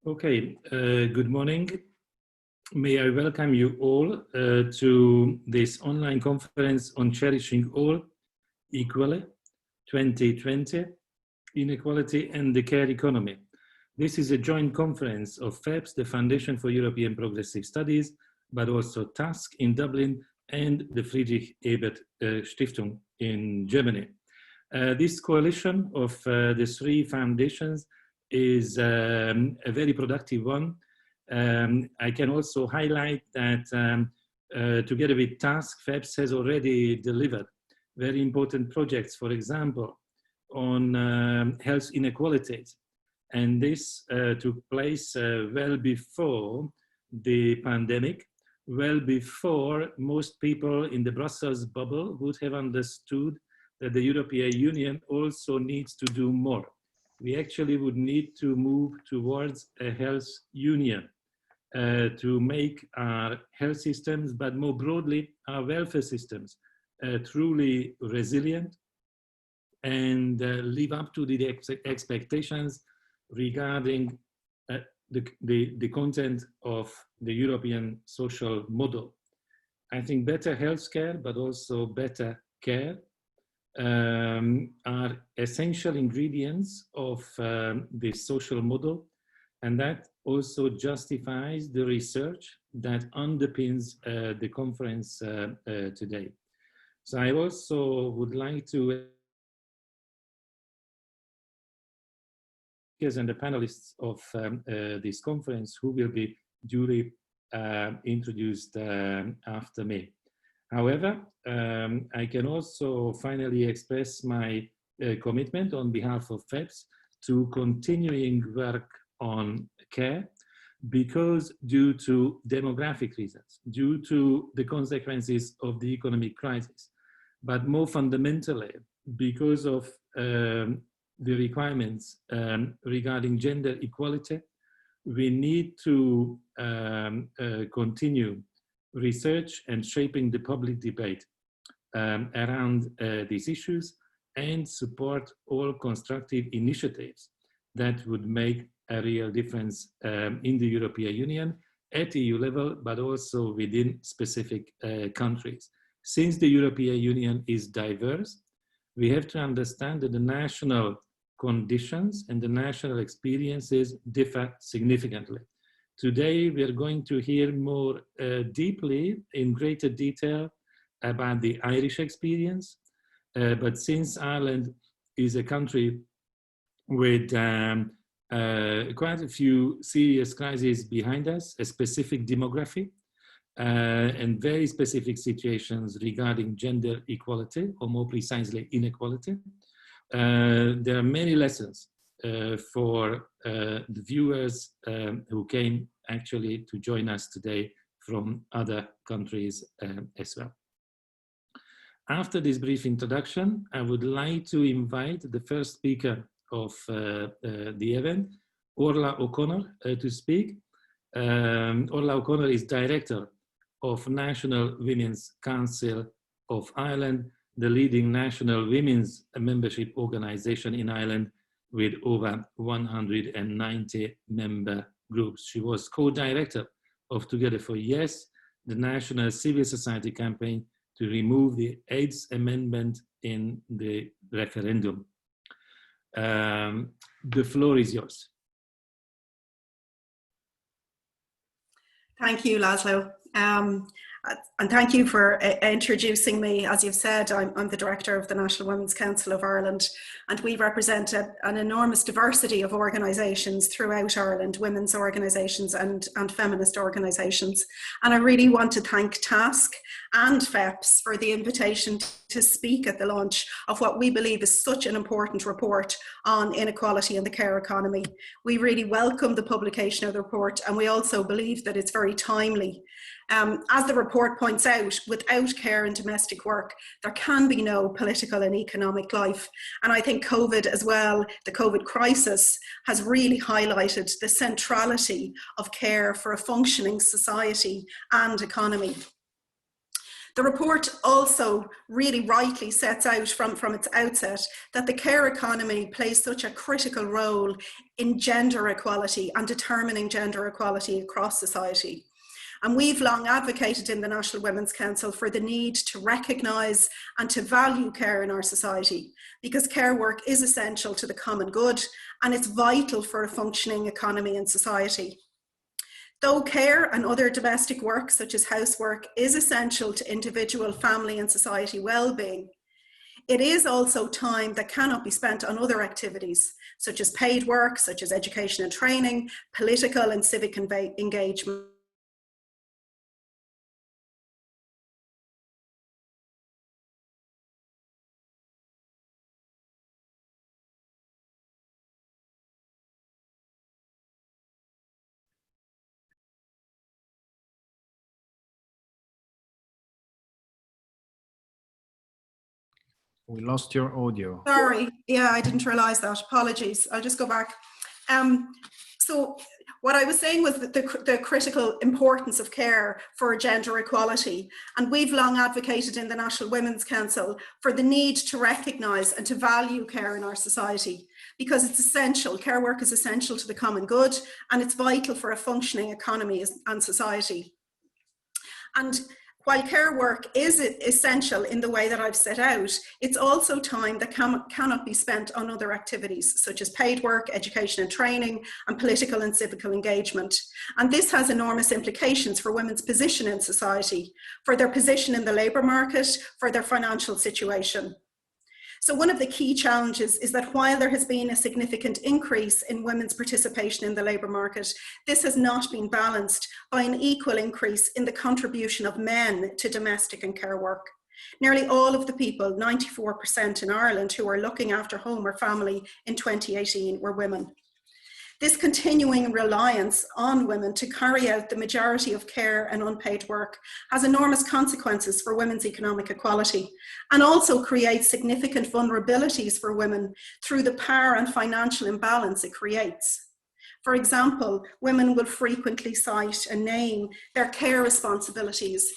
Okay, good morning. May I welcome you all to this online conference on Cherishing All Equally 2020, Inequality and the Care Economy. This is a joint conference of FEPS, the Foundation for European Progressive Studies, but also TASK in Dublin and the Friedrich Ebert Stiftung in Germany. This coalition of the three foundations is a very productive one. I can also highlight that together with TASK, FEPS has already delivered very important projects, for example, on health inequalities. And this took place well before the pandemic, well before most people in the Brussels bubble would have understood that the European Union also needs to do more. We actually would need to move towards a health union to make our health systems, but more broadly, our welfare systems, truly resilient and live up to the expectations regarding the content of the European social model. I think better healthcare, but also better care are essential ingredients of this social model, and that also justifies the research that underpins the conference today. So I also would like to and the panelists of this conference who will be duly introduced after me. However, I can also finally express my commitment on behalf of FEPS to continuing work on care, because due to demographic reasons, due to the consequences of the economic crisis, but more fundamentally because of the requirements regarding gender equality, we need to continue research and shaping the public debate around these issues and support all constructive initiatives that would make a real difference in the European Union at EU level, but also within specific countries. Since the European Union is diverse, we have to understand that the national conditions and the national experiences differ significantly. Today, we are going to hear more deeply, in greater detail, about the Irish experience. But since Ireland is a country with quite a few serious crises behind us, a specific demography, and very specific situations regarding gender equality, or more precisely, inequality, there are many lessons for the viewers who came actually to join us today from other countries as well. After this brief introduction, I would like to invite the first speaker of the event, Orla O'Connor, to speak. Orla O'Connor is Director of National Women's Council of Ireland, the leading national women's membership organization in Ireland with over 190 member groups. She was co-director of Together for Yes, the national civil society campaign to remove the AIDS amendment in the referendum. The floor is yours. Thank you, Laszlo. And thank you for introducing me. As you've said, I'm the director of the National Women's Council of Ireland, and we represent an enormous diversity of organisations throughout Ireland, women's organisations and feminist organisations. And I really want to thank TASK and FEPS for the invitation to speak at the launch of what we believe is such an important report on inequality in the care economy. We really welcome the publication of the report, and we also believe that it's very timely. As the report points out, without care and domestic work, there can be no political and economic life. And I think COVID as well, the COVID crisis, has really highlighted the centrality of care for a functioning society and economy. The report also really rightly sets out from its outset that the care economy plays such a critical role in gender equality and determining gender equality across society. And we've long advocated in the National Women's Council for the need to recognise and to value care in our society, because care work is essential to the common good and it's vital for a functioning economy and society. Though care and other domestic work, such as housework, is essential to individual, family and society well-being, it is also time that cannot be spent on other activities, such as paid work, such as education and training, political and civic engagement. We lost your audio. Sorry, yeah, I didn't realize that. Apologies. I'll just go back. So what I was saying was that the critical importance of care for gender equality. And we've long advocated in the National Women's Council for the need to recognise and to value care in our society, because it's essential. Care work is essential to the common good and it's vital for a functioning economy and society. And while care work is essential in the way that I've set out, it's also time that cannot be spent on other activities, such as paid work, education and training, and political and civic engagement. And this has enormous implications for women's position in society, for their position in the labour market, for their financial situation. So one of the key challenges is that while there has been a significant increase in women's participation in the labour market, this has not been balanced by an equal increase in the contribution of men to domestic and care work. Nearly all of the people, 94% in Ireland, who are looking after home or family in 2018 were women. This continuing reliance on women to carry out the majority of care and unpaid work has enormous consequences for women's economic equality and also creates significant vulnerabilities for women through the power and financial imbalance it creates. For example, women will frequently cite and name their care responsibilities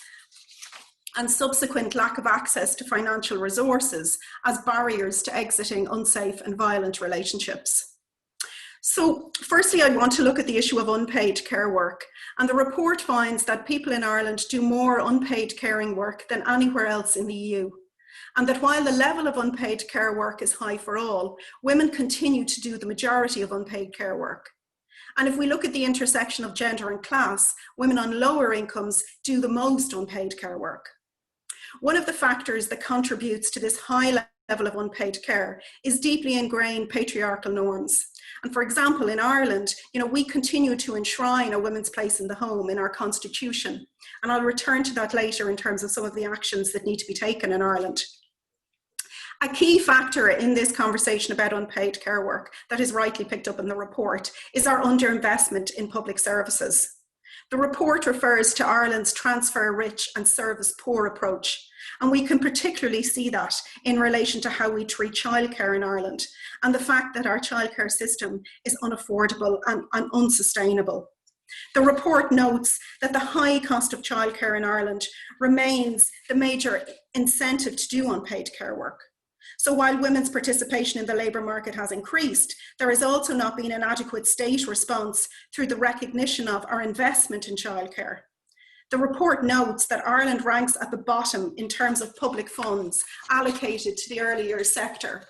and subsequent lack of access to financial resources as barriers to exiting unsafe and violent relationships. So firstly, I want to look at the issue of unpaid care work. And the report finds that people in Ireland do more unpaid caring work than anywhere else in the EU. And that while the level of unpaid care work is high for all, women continue to do the majority of unpaid care work. And if we look at the intersection of gender and class, women on lower incomes do the most unpaid care work. One of the factors that contributes to this high level of unpaid care is deeply ingrained patriarchal norms. And for example, in Ireland, we continue to enshrine a woman's place in the home in our constitution. And I'll return to that later in terms of some of the actions that need to be taken in Ireland. A key factor in this conversation about unpaid care work that is rightly picked up in the report is our underinvestment in public services. The report refers to Ireland's transfer-rich and service-poor approach. And we can particularly see that in relation to how we treat childcare in Ireland and the fact that our childcare system is unaffordable and unsustainable. The report notes that the high cost of childcare in Ireland remains the major incentive to do unpaid care work. So while women's participation in the labour market has increased, there has also not been an adequate state response through the recognition of our investment in childcare. The report notes that Ireland ranks at the bottom in terms of public funds allocated to the early years sector,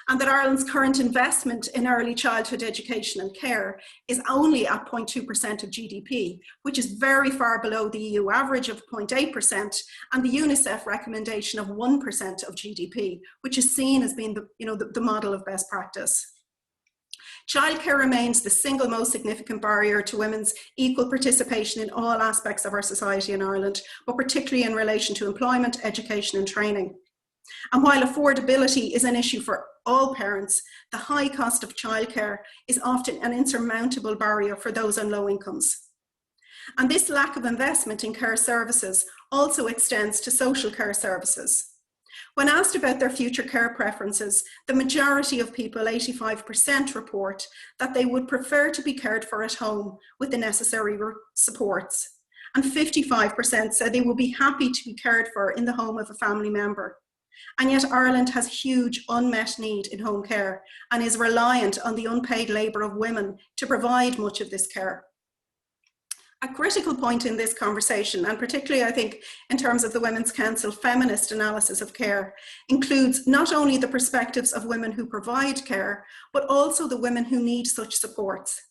and that Ireland's current investment in early childhood education and care is only at 0.2% of GDP, which is very far below the EU average of 0.8% and the UNICEF recommendation of 1% of GDP, which is seen as being the model of best practice. Childcare remains the single most significant barrier to women's equal participation in all aspects of our society in Ireland, but particularly in relation to employment, education and training. And while affordability is an issue for all parents, the high cost of childcare is often an insurmountable barrier for those on low incomes. And this lack of investment in care services also extends to social care services. When asked about their future care preferences, the majority of people, 85%, report that they would prefer to be cared for at home with the necessary supports. and 55% said they would be happy to be cared for in the home of a family member. And yet Ireland has huge unmet need in home care and is reliant on the unpaid labour of women to provide much of this care. A critical point in this conversation, and particularly I think in terms of the Women's Council feminist analysis of care, includes not only the perspectives of women who provide care, but also the women who need such supports.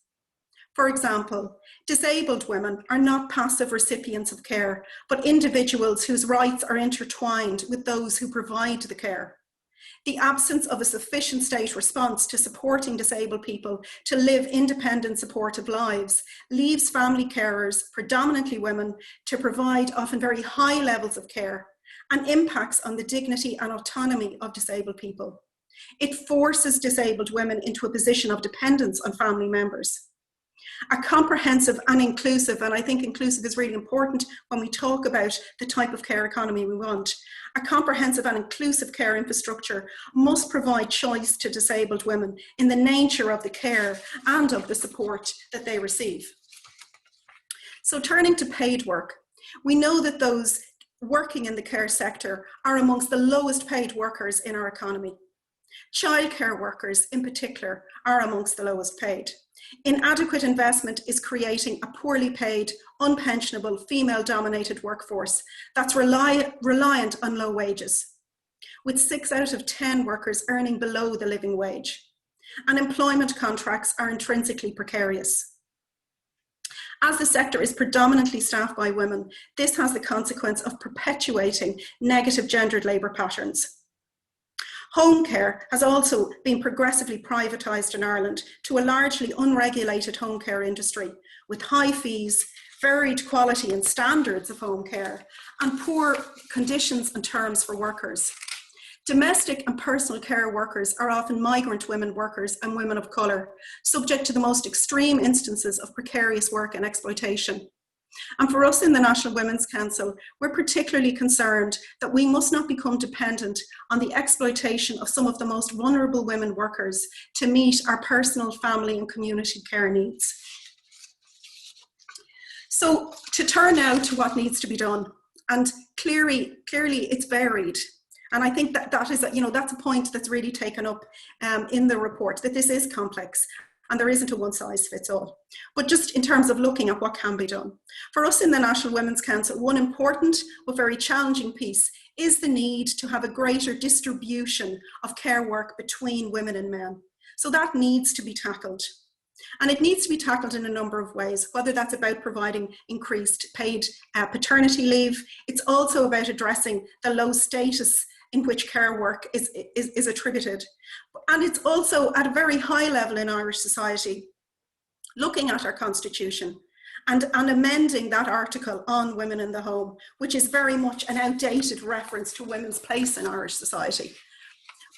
For example, disabled women are not passive recipients of care, but individuals whose rights are intertwined with those who provide the care. The absence of a sufficient state response to supporting disabled people to live independent, supportive lives leaves family carers, predominantly women, to provide often very high levels of care and impacts on the dignity and autonomy of disabled people. It forces disabled women into a position of dependence on family members. A comprehensive and inclusive, and I think inclusive is really important when we talk about the type of care economy we want, a comprehensive and inclusive care infrastructure must provide choice to disabled women in the nature of the care and of the support that they receive. So turning to paid work, we know that those working in the care sector are amongst the lowest paid workers in our economy. Childcare workers in particular are amongst the lowest paid. Inadequate investment is creating a poorly paid, unpensionable, female-dominated workforce that's reliant on low wages, with 6 out of 10 workers earning below the living wage. And employment contracts are intrinsically precarious. As the sector is predominantly staffed by women, this has the consequence of perpetuating negative gendered labour patterns. Home care has also been progressively privatised in Ireland to a largely unregulated home care industry with high fees, varied quality and standards of home care, and poor conditions and terms for workers. Domestic and personal care workers are often migrant women workers and women of colour, subject to the most extreme instances of precarious work and exploitation. And for us in the National Women's Council, we're particularly concerned that we must not become dependent on the exploitation of some of the most vulnerable women workers to meet our personal, family and community care needs. So to turn now to what needs to be done, and clearly it's varied. And I think that is, that's a point that's really taken up in the report, that this is complex. And there isn't a one size fits all. But just in terms of looking at what can be done. For us in the National Women's Council, one important but very challenging piece is the need to have a greater distribution of care work between women and men. So that needs to be tackled. And it needs to be tackled in a number of ways, whether that's about providing increased paid paternity leave. It's also about addressing the low status in which care work is attributed. And it's also at a very high level in Irish society, looking at our constitution and amending that article on women in the home, which is very much an outdated reference to women's place in Irish society.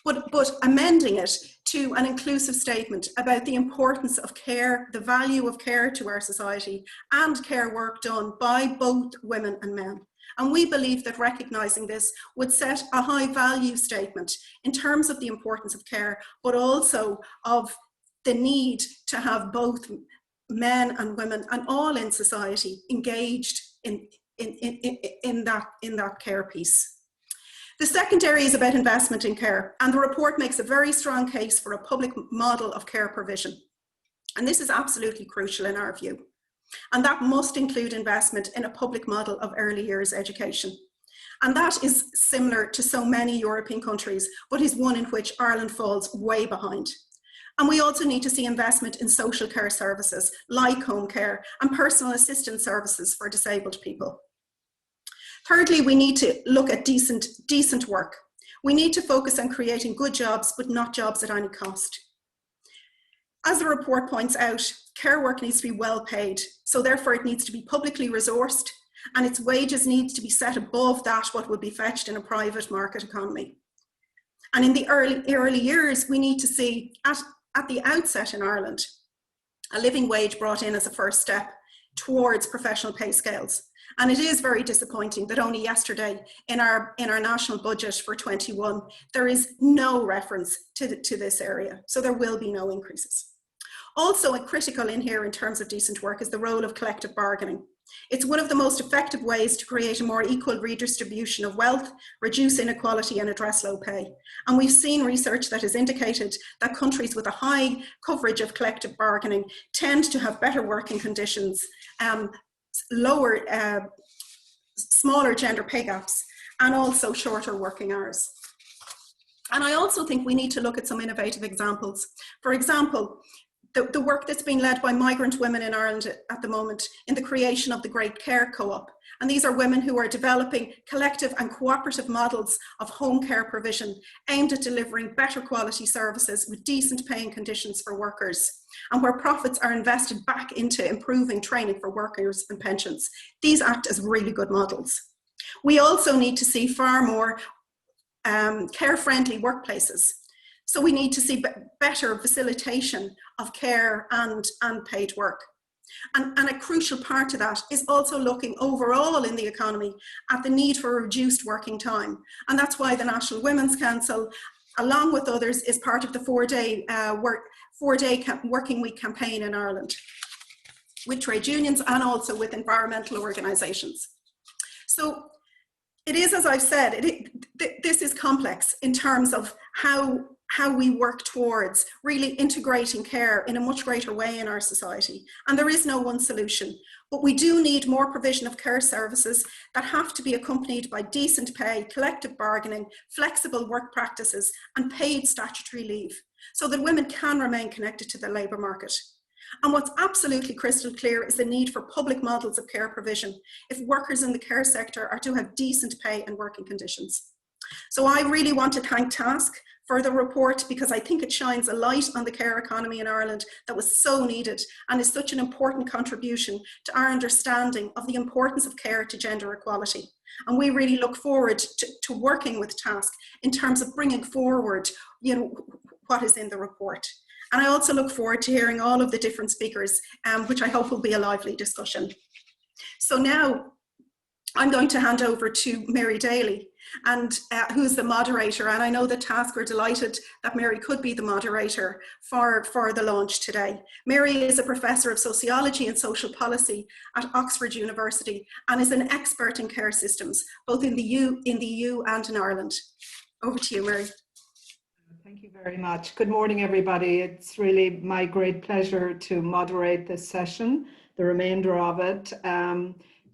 But amending it to an inclusive statement about the importance of care, the value of care to our society, and care work done by both women and men. And we believe that recognising this would set a high value statement in terms of the importance of care, but also of the need to have both men and women and all in society engaged in that care piece. The second area is about investment in care, and the report makes a very strong case for a public model of care provision. And this is absolutely crucial in our view. And that must include investment in a public model of early years education. And that is similar to so many European countries, but is one in which Ireland falls way behind. And we also need to see investment in social care services like home care and personal assistance services for disabled people. Thirdly, we need to look at decent work. We need to focus on creating good jobs, but not jobs at any cost. As the report points out, care work needs to be well paid, so therefore it needs to be publicly resourced, and its wages need to be set above that what would be fetched in a private market economy. And in the early years, we need to see at the outset in Ireland, a living wage brought in as a first step towards professional pay scales. And it is very disappointing that only yesterday in our national budget for 21, there is no reference to this area. So there will be no increases. Also critical in here in terms of decent work is the role of collective bargaining. It's one of the most effective ways to create a more equal redistribution of wealth, reduce inequality and address low pay. And we've seen research that has indicated that countries with a high coverage of collective bargaining tend to have better working conditions, smaller gender pay gaps, and also shorter working hours. And I also think we need to look at some innovative examples. For example, the work that's being led by migrant women in Ireland at the moment in the creation of the Great Care Co-op. And these are women who are developing collective and cooperative models of home care provision aimed at delivering better quality services with decent paying conditions for workers, and where profits are invested back into improving training for workers and pensions. These act as really good models. We also need to see far more care-friendly workplaces. So we need to see better facilitation of care and paid work. And a crucial part of that is also looking overall in the economy at the need for reduced working time. And that's why the National Women's Council, along with others, is part of the four-day working week campaign in Ireland, with trade unions and also with environmental organisations. So it is, as I've said, this is complex in terms of how we work towards really integrating care in a much greater way in our society. And there is no one solution, but we do need more provision of care services that have to be accompanied by decent pay, collective bargaining, flexible work practices, and paid statutory leave, so that women can remain connected to the labour market. And what's absolutely crystal clear is the need for public models of care provision if workers in the care sector are to have decent pay and working conditions. So I really want to thank Task for the report, because I think it shines a light on the care economy in Ireland that was so needed and is such an important contribution to our understanding of the importance of care to gender equality. And we really look forward to working with Task in terms of bringing forward, what is in the report. And I also look forward to hearing all of the different speakers, which I hope will be a lively discussion. So now I'm going to hand over to Mary Daly, and who's the moderator. And I know that Task are delighted that Mary could be the moderator for the launch today. Mary is a professor of sociology and social policy at Oxford University and is an expert in care systems, both in the EU and in Ireland. Over to you, Mary. Thank you very much. Good morning, everybody. It's really my great pleasure to moderate this session, the remainder of it.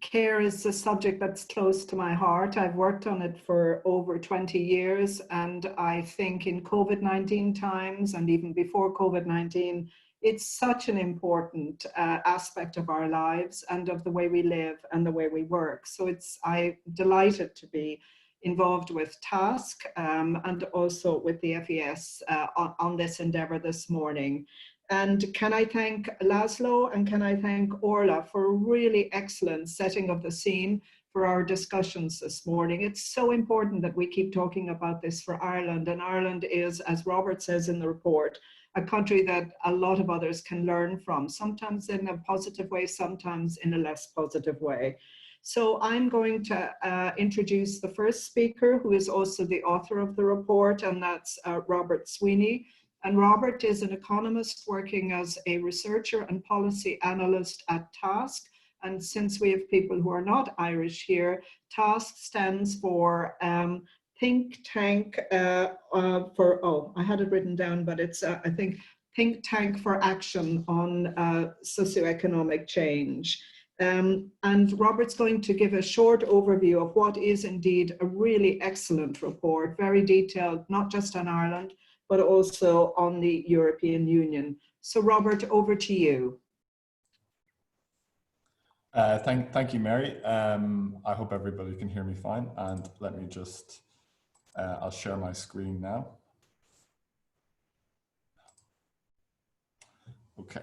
Care is a subject that's close to my heart. I've worked on it for over 20 years, and I think in COVID-19 times and even before COVID-19, it's such an important aspect of our lives and of the way we live and the way we work. So I'm delighted to be involved with Task and also with the FES on this endeavour this morning. And can I thank Laszlo and can I thank Orla for a really excellent setting of the scene for our discussions this morning. It's so important that we keep talking about this for Ireland, and Ireland is, as Robert says in the report, a country that a lot of others can learn from, sometimes in a positive way, sometimes in a less positive way. So I'm going to introduce the first speaker, who is also the author of the report, and that's Robert Sweeney. And Robert is an economist working as a researcher and policy analyst at Task. And since we have people who are not Irish here, Task stands for think tank I had it written down, but it's I think think tank for action on socioeconomic change. And Robert's going to give a short overview of what is indeed a really excellent report, very detailed, not just on Ireland, but also on the European Union. So Robert, over to you. Thank you, Mary. I hope everybody can hear me fine. And let me just, I'll share my screen now. Okay.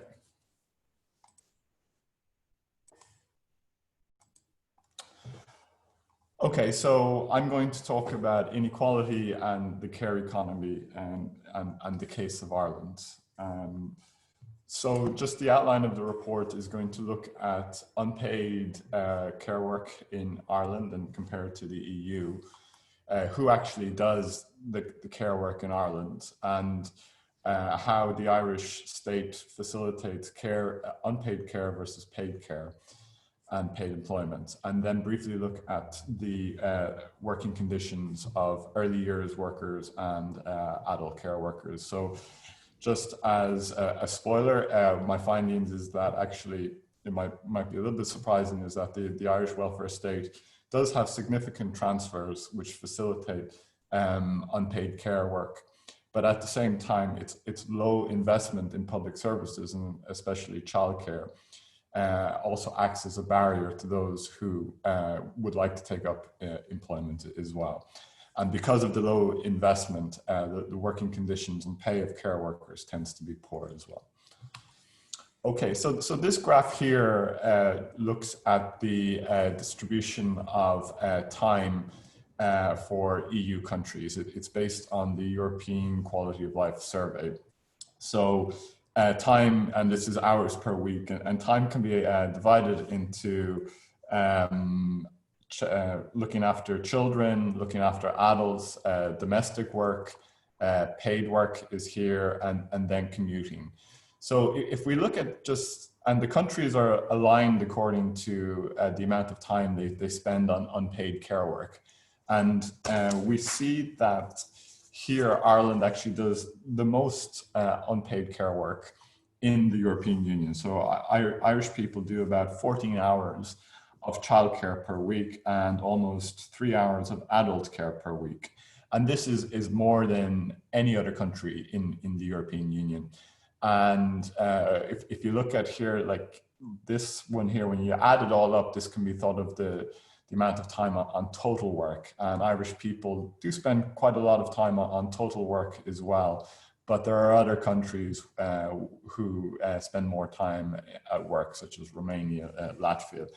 Okay, so I'm going to talk about inequality and the care economy and the case of Ireland. So just the outline of the report is going to look at unpaid care work in Ireland and compare it to the EU, who actually does the care work in Ireland, and how the Irish state facilitates care, unpaid care versus paid care. and paid employment, and then briefly look at the working conditions of early years workers and adult care workers. So just as a spoiler, my findings is that actually it might be a little bit surprising is that the Irish welfare state does have significant transfers which facilitate unpaid care work. But at the same time, it's low investment in public services, and especially childcare, also acts as a barrier to those who would like to take up employment as well. And because of the low investment, the working conditions and pay of care workers tends to be poor as well. Okay, so this graph here looks at the distribution of time for EU countries. It's based on the European Quality of Life Survey. So time, and this is hours per week, and time can be divided into looking after children, looking after adults, domestic work, paid work is here, and then commuting. So if we look at and the countries are aligned according to the amount of time they spend on unpaid care work. And we see that here Ireland actually does the most unpaid care work in the European Union. So Irish people do about 14 hours of childcare per week and almost 3 hours of adult care per week. And this is more than any other country in the European Union. And if you look at here, like this one here, when you add it all up, this can be thought of the amount of time on total work. And Irish people do spend quite a lot of time on total work as well. But there are other countries who spend more time at work, such as Romania, Latvia.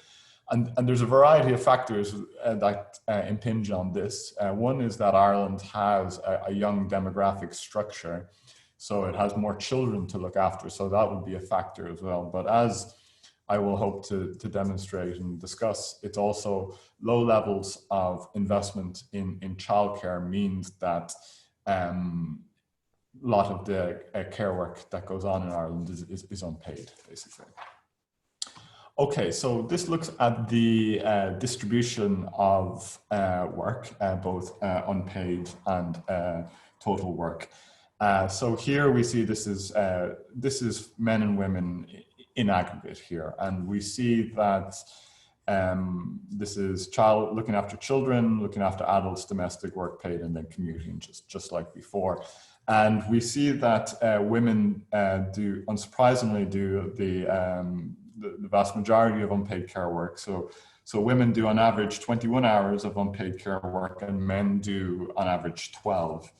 And there's a variety of factors that impinge on this. One is that Ireland has a young demographic structure, so it has more children to look after. So that would be a factor as well. But as I will hope to demonstrate and discuss, it's also low levels of investment in childcare means that a lot of the care work that goes on in Ireland is unpaid, basically. Okay, so this looks at the distribution of work, both unpaid and total work. So here we see this is men and women in aggregate here, and we see that this is looking after children, looking after adults, domestic work, paid, and then commuting, just like before. And we see that women unsurprisingly do the vast majority of unpaid care work. So women do on average 21 hours of unpaid care work, and men do on average 12.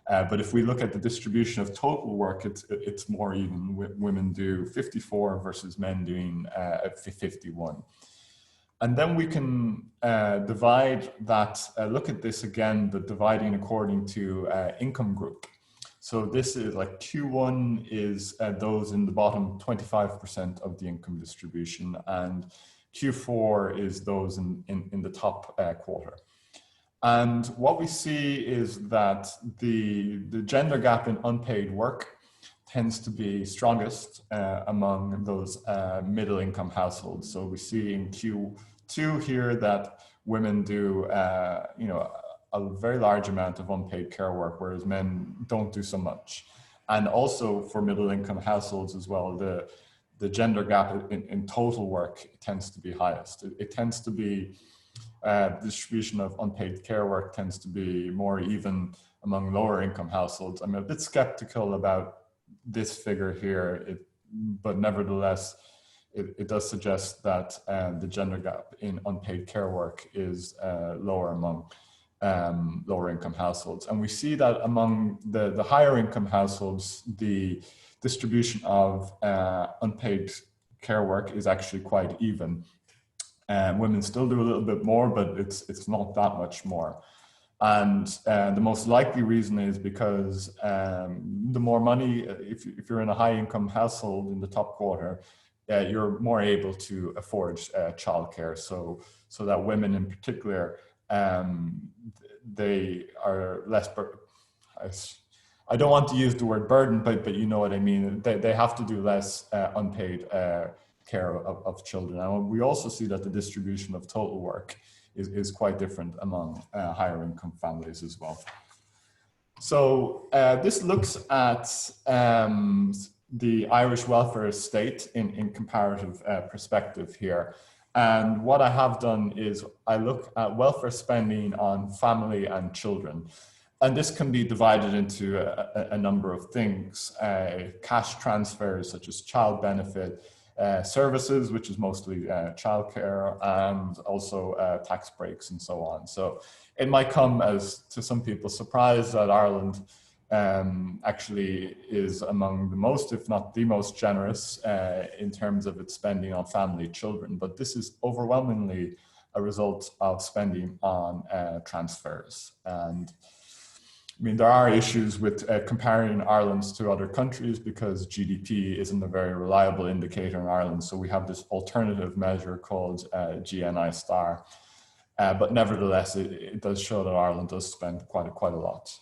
But if we look at the distribution of total work, it's more even. Women do 54 versus men doing 51. And then we can divide that, look at this again, but dividing according to income group. So this is like Q1 is those in the bottom 25% of the income distribution, and Q4 is those in the top quarter. And what we see is that the gender gap in unpaid work tends to be strongest among those middle income households. So we see in Q2 here that women do, a very large amount of unpaid care work, whereas men don't do so much. And also for middle income households as well, the gender gap in total work tends to be highest. It tends to be, the distribution of unpaid care work tends to be more even among lower income households. I'm a bit skeptical about this figure here, but nevertheless, it does suggest that the gender gap in unpaid care work is lower among lower income households. And we see that among the higher income households, the distribution of unpaid care work is actually quite even. Women still do a little bit more, but it's not that much more. And the most likely reason is because the more money, if you're in a high income household in the top quarter, you're more able to afford childcare. So that women in particular, they are less, I don't want to use the word burden, but you know what I mean. They have to do less unpaid care of children. And we also see that the distribution of total work is quite different among higher income families as well. So this looks at the Irish welfare state in comparative perspective here. And what I have done is I look at welfare spending on family and children. And this can be divided into a number of things, cash transfers such as child benefit, services, which is mostly childcare, and also tax breaks and so on. So it might come as to some people's surprise that Ireland actually is among the most, if not the most generous in terms of its spending on family children. But this is overwhelmingly a result of spending on transfers. And I mean, there are issues with comparing Ireland to other countries because GDP isn't a very reliable indicator in Ireland. So we have this alternative measure called GNI star. But nevertheless, it does show that Ireland does spend quite a lot.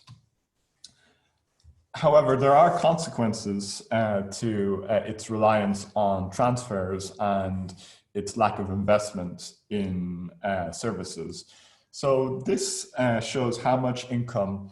However, there are consequences to its reliance on transfers and its lack of investment in services. So this shows how much income.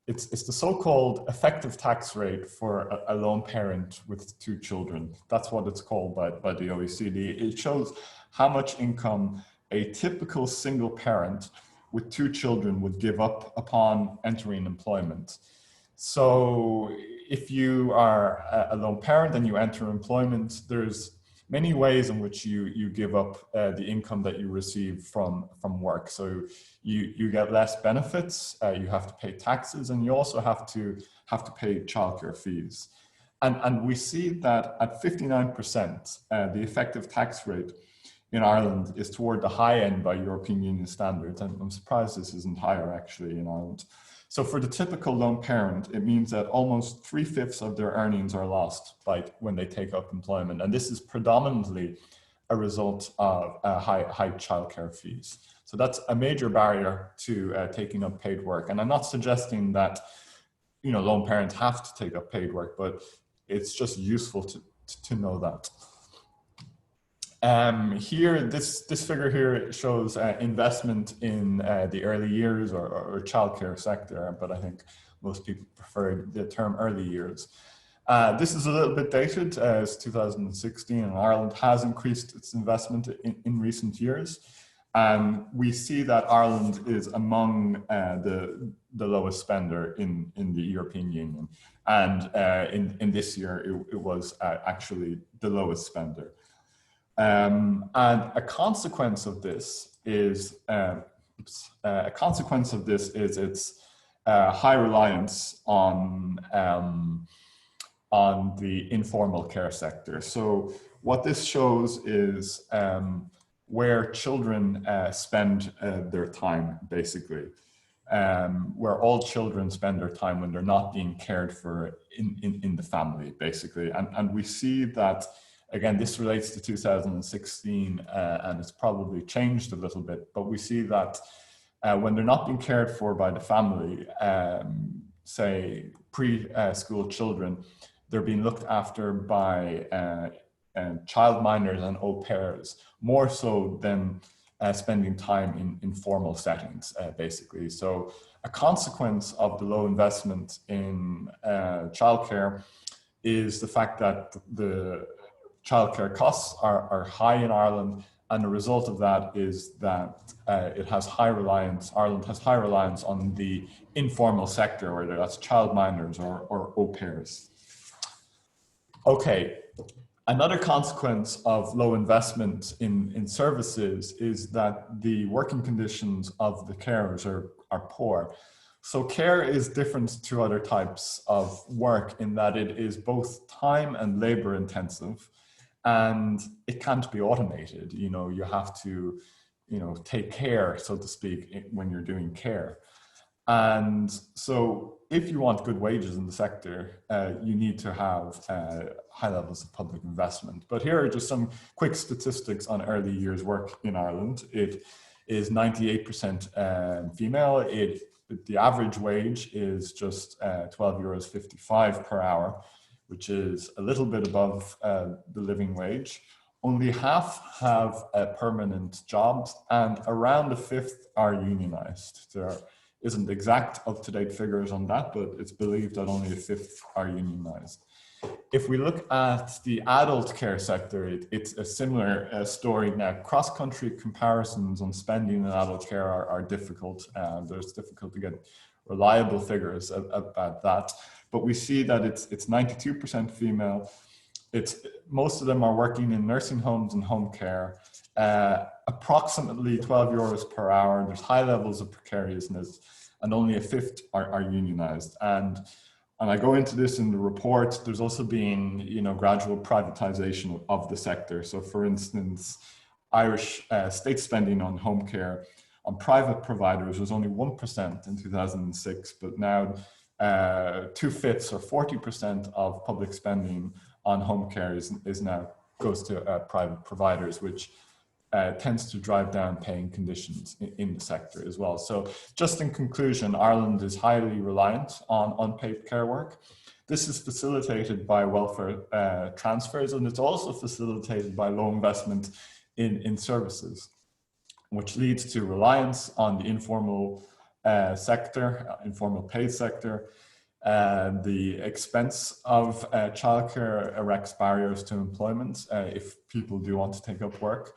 It's the so-called effective tax rate for a lone parent with 2 children. That's what it's called by the OECD. It shows how much income a typical single parent with 2 children would give up upon entering employment. So if you are a lone parent and you enter employment, there's many ways in which you give up the income that you receive from work. So you get less benefits, you have to pay taxes, and you also have to pay childcare fees. And we see that at 59%, the effective tax rate in Ireland is toward the high end by European Union standards. And I'm surprised this isn't higher actually in Ireland. So for the typical lone parent, it means that almost 3/5 of their earnings are lost when they take up employment. And this is predominantly a result of high childcare fees. So that's a major barrier to taking up paid work. And I'm not suggesting that, lone parents have to take up paid work, but it's just useful to know that. Here, this figure here shows investment in the early years or childcare sector, but I think most people prefer the term early years. This is a little bit dated, it's 2016, and Ireland has increased its investment in recent years. And we see that Ireland is among the lowest spender in the European Union. And in this year, it was actually the lowest spender. And a consequence of this is its high reliance on the informal care sector. So what this shows is where children spend their time, basically, where all children spend their time when they're not being cared for in the family, basically. And we see that. Again, this relates to 2016 and it's probably changed a little bit, but we see that when they're not being cared for by the family, say preschool children, they're being looked after by childminders and au pairs, more so than spending time in formal settings, basically. So a consequence of the low investment in childcare is the fact that the childcare costs are high in Ireland, and the result of that is that Ireland has high reliance on the informal sector, whether that's childminders or au pairs. Okay, another consequence of low investment in services is that the working conditions of the carers are poor. So care is different to other types of work in that it is both time and labor intensive. And it can't be automated. You have to, take care, so to speak, when you're doing care. And so if you want good wages in the sector, you need to have high levels of public investment. But here are just some quick statistics on early years work in Ireland. It is 98% female. The average wage is just €12.55 per hour, which is a little bit above the living wage. only half have permanent jobs, and around a fifth are unionized. There isn't exact up-to-date figures on that, but it's believed that only a fifth are unionized. If we look at the adult care sector, it's a similar story now. Cross-country comparisons on spending in adult care are difficult, and it's difficult to get reliable figures about that. But we see that it's 92% female. Most of them are working in nursing homes and home care. Approximately 12 euros per hour. There's high levels of precariousness, and only a fifth are unionized. And I go into this in the report. There's also been, gradual privatization of the sector. So, for instance, Irish state spending on home care on private providers was only 1% in 2006, but now 2/5 or 40% of public spending on home care is now goes to private providers, which tends to drive down paying conditions in the sector as well. So just in conclusion, Ireland is highly reliant on unpaid care work. This is facilitated by welfare transfers, and it's also facilitated by low investment in services, which leads to reliance on the informal sector, informal paid sector. The expense of childcare erects barriers to employment if people do want to take up work.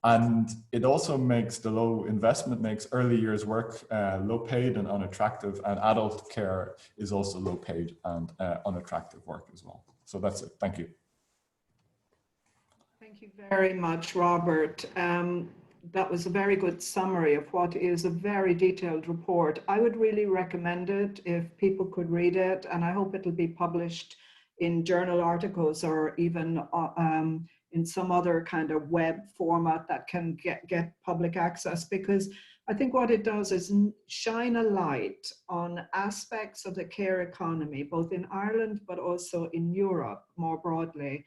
And it also makes the low investment makes early years work low paid and unattractive, and adult care is also low paid and unattractive work as well. So that's it. Thank you. Thank you very much, Robert. That was a very good summary of what is a very detailed report. I would really recommend it if people could read it, and I hope it'll be published in journal articles or even in some other kind of web format that can get public access, because I think what it does is shine a light on aspects of the care economy, both in Ireland but also in Europe more broadly,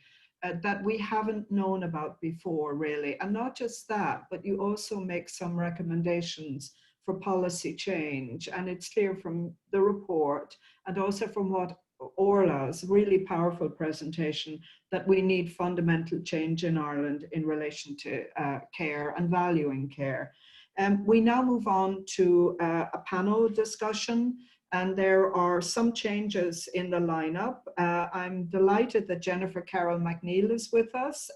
that we haven't known about before, really. And not just that, but you also make some recommendations for policy change. And it's clear from the report and also from what Orla's really powerful presentation that we need fundamental change in Ireland in relation to care and valuing care. We now move on to a panel discussion, and there are some changes in the lineup. I'm delighted that Jennifer Carroll McNeil is with us.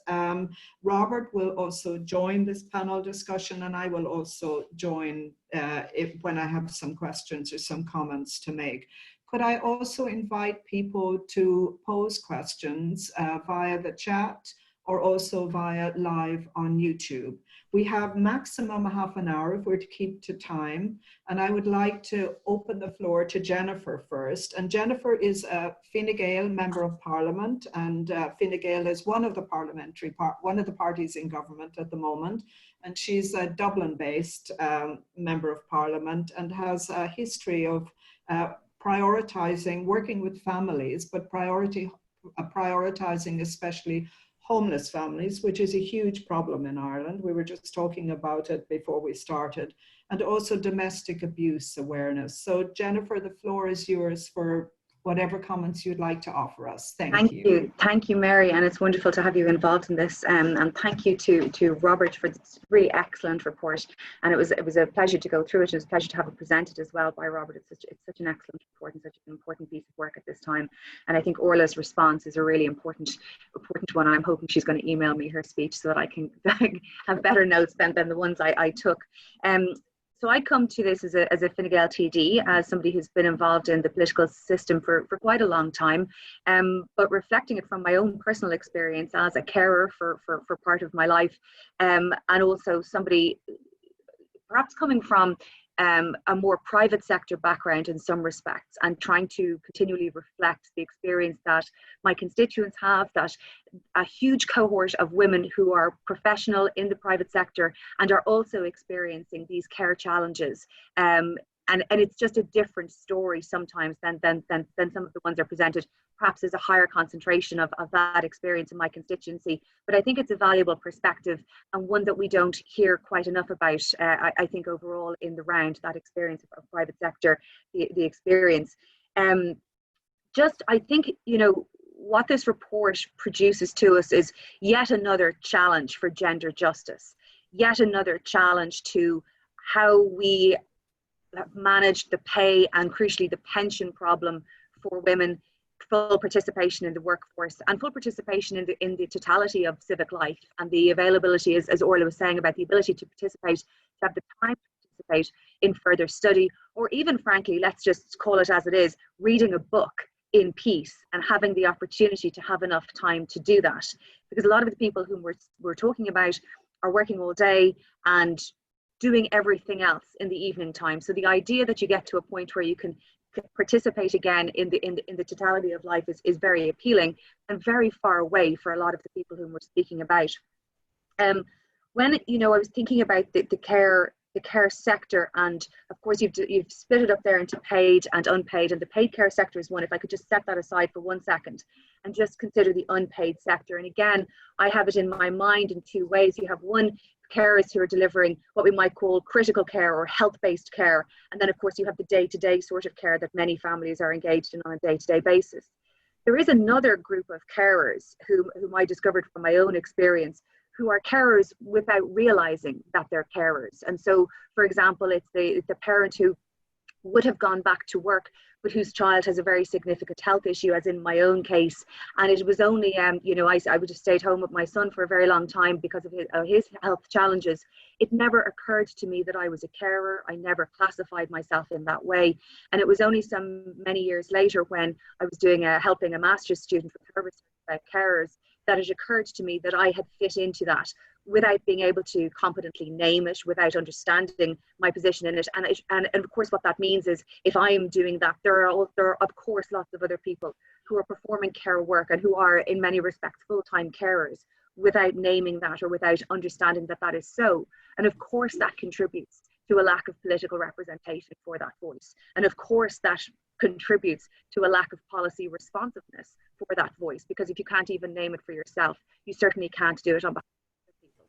Robert will also join this panel discussion, and I will also join when I have some questions or some comments to make. Could I also invite people to pose questions via the chat or also via live on YouTube? We have maximum half an hour if we're to keep to time. And I would like to open the floor to Jennifer first. And Jennifer is a Fine Gael Member of Parliament, and Fine Gael is one of the parties in government at the moment. And she's a Dublin-based Member of Parliament and has a history of prioritizing working with families, but prioritizing especially homeless families, which is a huge problem in Ireland. We were just talking about it before we started, and also domestic abuse awareness. So Jennifer, the floor is yours for whatever comments you'd like to offer us. Thank you. Thank you, Mary, and it's wonderful to have you involved in this. And thank you to Robert for this really excellent report. And it was a pleasure to go through it. It was a pleasure to have it presented as well by Robert. It's such an excellent report and such an important piece of work at this time. And I think Orla's response is a really important one. I'm hoping she's going to email me her speech so that I can have better notes than the ones I took. So I come to this as a Fine Gael TD, as somebody who's been involved in the political system for quite a long time, but reflecting it from my own personal experience as a carer for part of my life, and also somebody perhaps coming from a more private sector background in some respects, and trying to continually reflect the experience that my constituents have, that a huge cohort of women who are professional in the private sector and are also experiencing these care challenges. And it's just a different story sometimes than some of the ones that are presented. Perhaps there's a higher concentration of that experience in my constituency, but I think it's a valuable perspective and one that we don't hear quite enough about, I think overall in the round, that experience of private sector, the experience. I think, what this report produces to us is yet another challenge for gender justice, yet another challenge to how we manage the pay and crucially the pension problem for women, full participation in the workforce and full participation in the totality of civic life, and the availability, as Orla was saying, about the ability to participate, to have the time to participate in further study, or even frankly, let's just call it as it is, reading a book in peace and having the opportunity to have enough time to do that. Because a lot of the people whom we're talking about are working all day and doing everything else in the evening time. So the idea that you get to a point where you can participate again in the totality of life is very appealing and very far away for a lot of the people whom we're speaking about. When I was thinking about the care sector, and of course you've split it up there into paid and unpaid, and the paid care sector is one. If I could just set that aside for 1 second and just consider the unpaid sector. And again, I have it in my mind in two ways. You have one, carers who are delivering what we might call critical care or health-based care, and then of course you have the day-to-day sort of care that many families are engaged in on a day-to-day basis. There is another group of carers whom I discovered from my own experience, who are carers without realizing that they're carers. And so, for example, it's the parent who would have gone back to work, but whose child has a very significant health issue, as in my own case. And it was only, I would have stayed home with my son for a very long time because of his health challenges. It never occurred to me that I was a carer. I never classified myself in that way. And it was only many years later, when I was helping a master's student with her research about carers, that it occurred to me that I had fit into that without being able to competently name it, without understanding my position in it. And of course, what that means is, if I am doing that, there are of course lots of other people who are performing care work and who are in many respects full-time carers without naming that or without understanding that that is so. And of course that contributes to a lack of political representation for that voice. And of course that contributes to a lack of policy responsiveness for that voice, because if you can't even name it for yourself, you certainly can't do it on behalf of other people.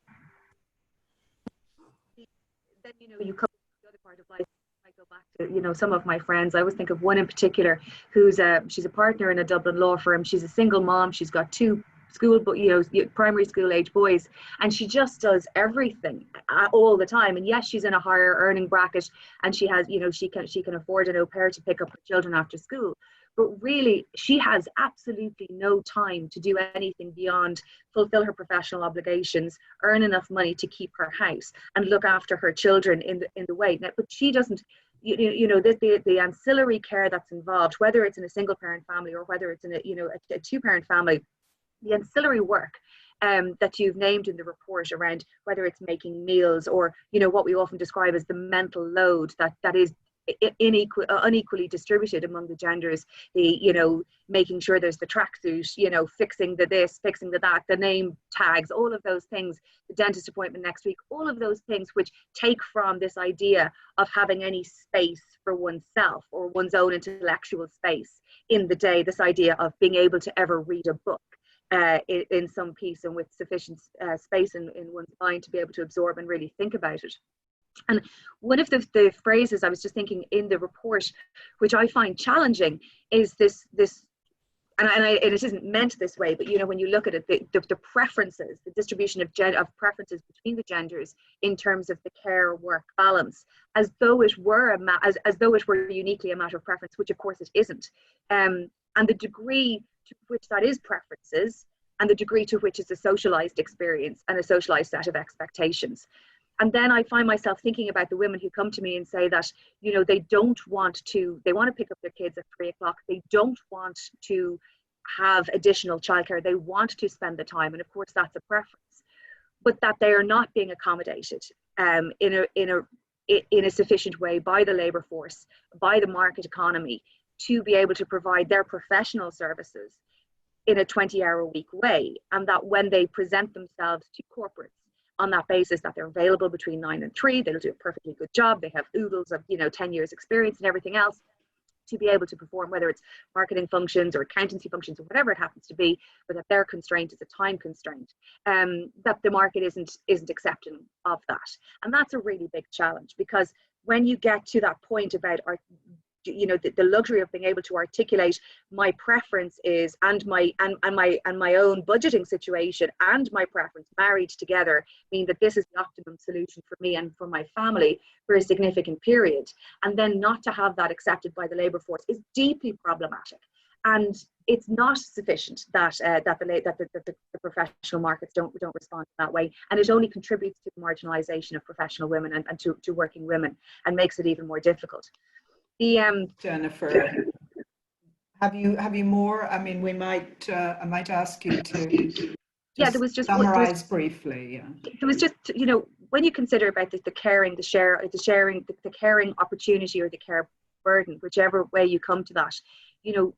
Then, you come to the other part of life. I go back to, some of my friends. I always think of one in particular who's she's a partner in a Dublin law firm. She's a single mom. She's got two primary school age boys, and she just does everything all the time. And yes, she's in a higher earning bracket, and she has, she can afford an au pair to pick up her children after school. But really, she has absolutely no time to do anything beyond fulfill her professional obligations, earn enough money to keep her house, and look after her children in the way. But she doesn't, the ancillary care that's involved, whether it's in a single parent family or whether it's in a two-parent family, the ancillary work that you've named in the report around whether it's making meals or, what we often describe as the mental load that is unequally distributed among the genders, making sure there's the tracksuit, fixing the this, fixing the that, the name tags, all of those things, the dentist appointment next week, all of those things which take from this idea of having any space for oneself or one's own intellectual space in the day, this idea of being able to ever read a book in some peace and with sufficient space in one's mind to be able to absorb and really think about it. And one of the phrases I was just thinking in the report, which I find challenging, is this and it isn't meant this way, but when you look at it, the preferences, the distribution of preferences between the genders in terms of the care work balance, as though it were as though it were uniquely a matter of preference, which of course it isn't, and the degree to which that is preferences, and the degree to which it's a socialized experience and a socialized set of expectations. And then I find myself thinking about the women who come to me and say that, they want to pick up their kids at 3 o'clock. They don't want to have additional childcare. They want to spend the time. And of course, that's a preference, but that they are not being accommodated in a sufficient way by the labour force, by the market economy, to be able to provide their professional services in a 20-hour-a-week way. And that when they present themselves to corporates, on that basis that they're available between 9 and 3, they'll do a perfectly good job. They have oodles of 10 years experience and everything else to be able to perform, whether it's marketing functions or accountancy functions or whatever it happens to be, but that their constraint is a time constraint, that the market isn't accepting of that. And that's a really big challenge, because when you get to that point about you know, the luxury of being able to articulate my preference is, and my own budgeting situation and my preference married together mean that this is the optimum solution for me and for my family for a significant period. And then not to have that accepted by the labour force is deeply problematic. And it's not sufficient that the professional markets don't respond that way, and it only contributes to the marginalisation of professional women and to working women, and makes it even more difficult. Jennifer, have you more? I mean, we might I might ask you to there was just summarize briefly. Yeah. There was just, you know, when you consider about the caring, the caring opportunity or the care burden, whichever way you come to that, you know,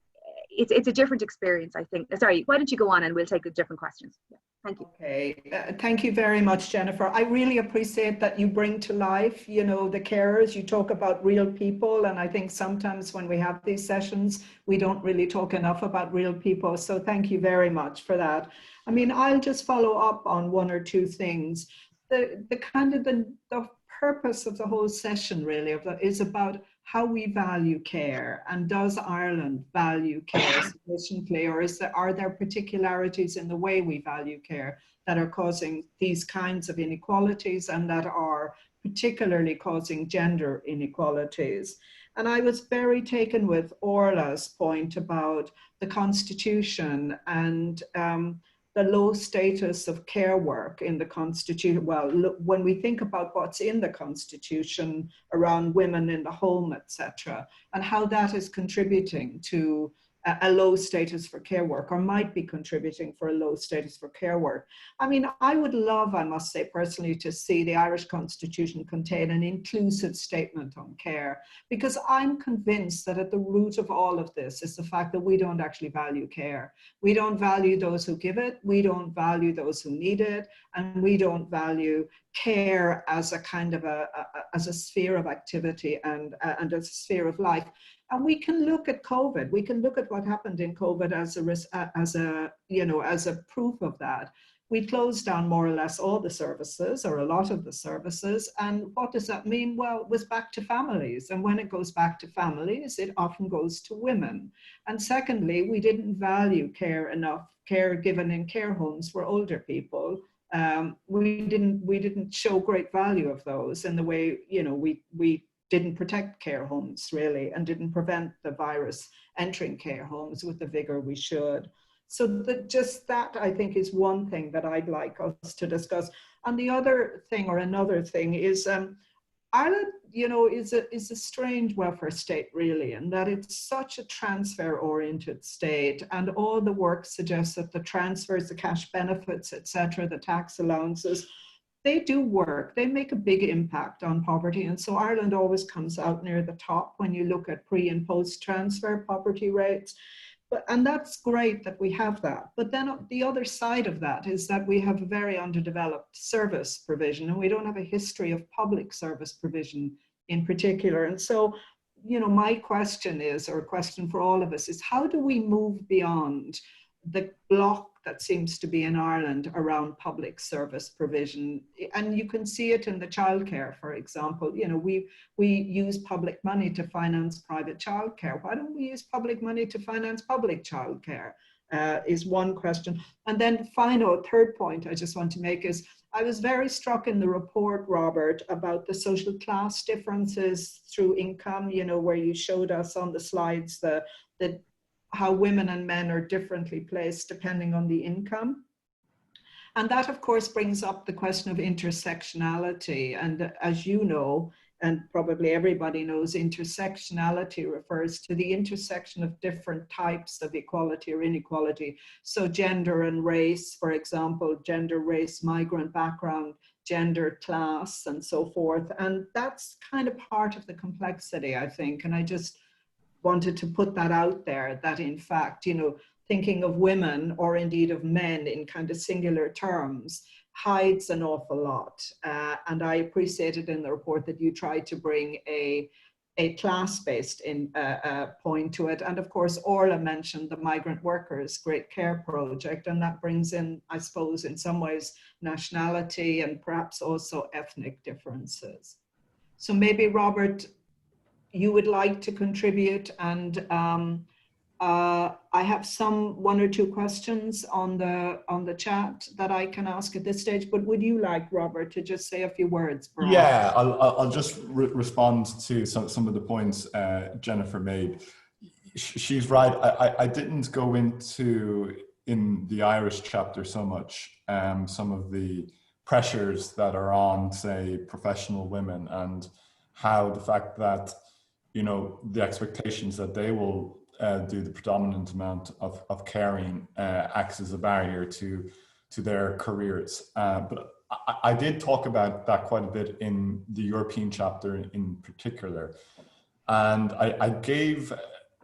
it's a different experience, I think. Sorry, why don't you go on and we'll take the different questions. Yeah, thank you. Okay, thank you very much, Jennifer. I really appreciate that you bring to life, you know, the carers. You talk about real people, and I think sometimes when we have these sessions, we don't really talk enough about real people. So thank you very much for that. I mean, I'll just follow up on one or two things. The purpose of the whole session really is about how we value care, and does Ireland value care sufficiently, or are there particularities in the way we value care that are causing these kinds of inequalities and that are particularly causing gender inequalities? And I was very taken with Orla's point about the Constitution and the low status of care work in the Constitution. Well, look, when we think about what's in the Constitution around women in the home, etc., and how that is contributing to a low status for care work, or might be contributing for a low status for care work. I mean, I would love, I must say personally, to see the Irish Constitution contain an inclusive statement on care, because I'm convinced that at the root of all of this is the fact that we don't actually value care. We don't value those who give it, we don't value those who need it, and we don't value care as a kind of as a sphere of activity and a sphere of life. And we can look at COVID. We can look at what happened in COVID as a proof of that. We closed down more or less all the services, or a lot of the services. And what does that mean? Well, it was back to families. And when it goes back to families, it often goes to women. And secondly, we didn't value care enough, care given in care homes for older people. We didn't show great value of those in the way, you know, we didn't protect care homes really, and didn't prevent the virus entering care homes with the vigor we should. So that I think is one thing that I'd like us to discuss. And the other thing, or another thing, is Ireland, you know, is a strange welfare state really, in that it's such a transfer-oriented state, and all the work suggests that the transfers, the cash benefits, etc., the tax allowances, they do work. They make a big impact on poverty, and so Ireland always comes out near the top when you look at pre- and post-transfer poverty rates. And that's great that we have that. But then the other side of that is that we have a very underdeveloped service provision, and we don't have a history of public service provision in particular. And so, you know, my question is, or a question for all of us, is how do we move beyond the block that seems to be in Ireland around public service provision? And you can see it in the childcare, for example. You know, we use public money to finance private childcare. Why don't we use public money to finance public childcare? Is one question. And then third point I just want to make is, I was very struck in the report, Robert, about the social class differences through income, you know, where you showed us on the slides how women and men are differently placed depending on the income. And that, of course, brings up the question of intersectionality. And as you know, and probably everybody knows, intersectionality refers to the intersection of different types of equality or inequality. So gender and race, for example, gender, race, migrant background, gender, class, and so forth. And that's kind of part of the complexity, I think. And I just wanted to put that out there, that in fact, you know, thinking of women or indeed of men in kind of singular terms hides an awful lot. And I appreciated in the report that you tried to bring a class-based point to it. And of course, Orla mentioned the Migrant Workers Great Care Project, and that brings in, I suppose, in some ways, nationality and perhaps also ethnic differences. So maybe, Robert, you would like to contribute, and I have one or two questions on the chat that I can ask at this stage, but would you like, Robert, to just say a few words? Perhaps? Yeah, I'll just respond to some of the points Jennifer made. She's right. I didn't go into, in the Irish chapter, so much some of the pressures that are on, say, professional women, and how the fact that, you know, the expectations that they will do the predominant amount of caring acts as a barrier to their careers. But I did talk about that quite a bit in the European chapter in particular. And I gave,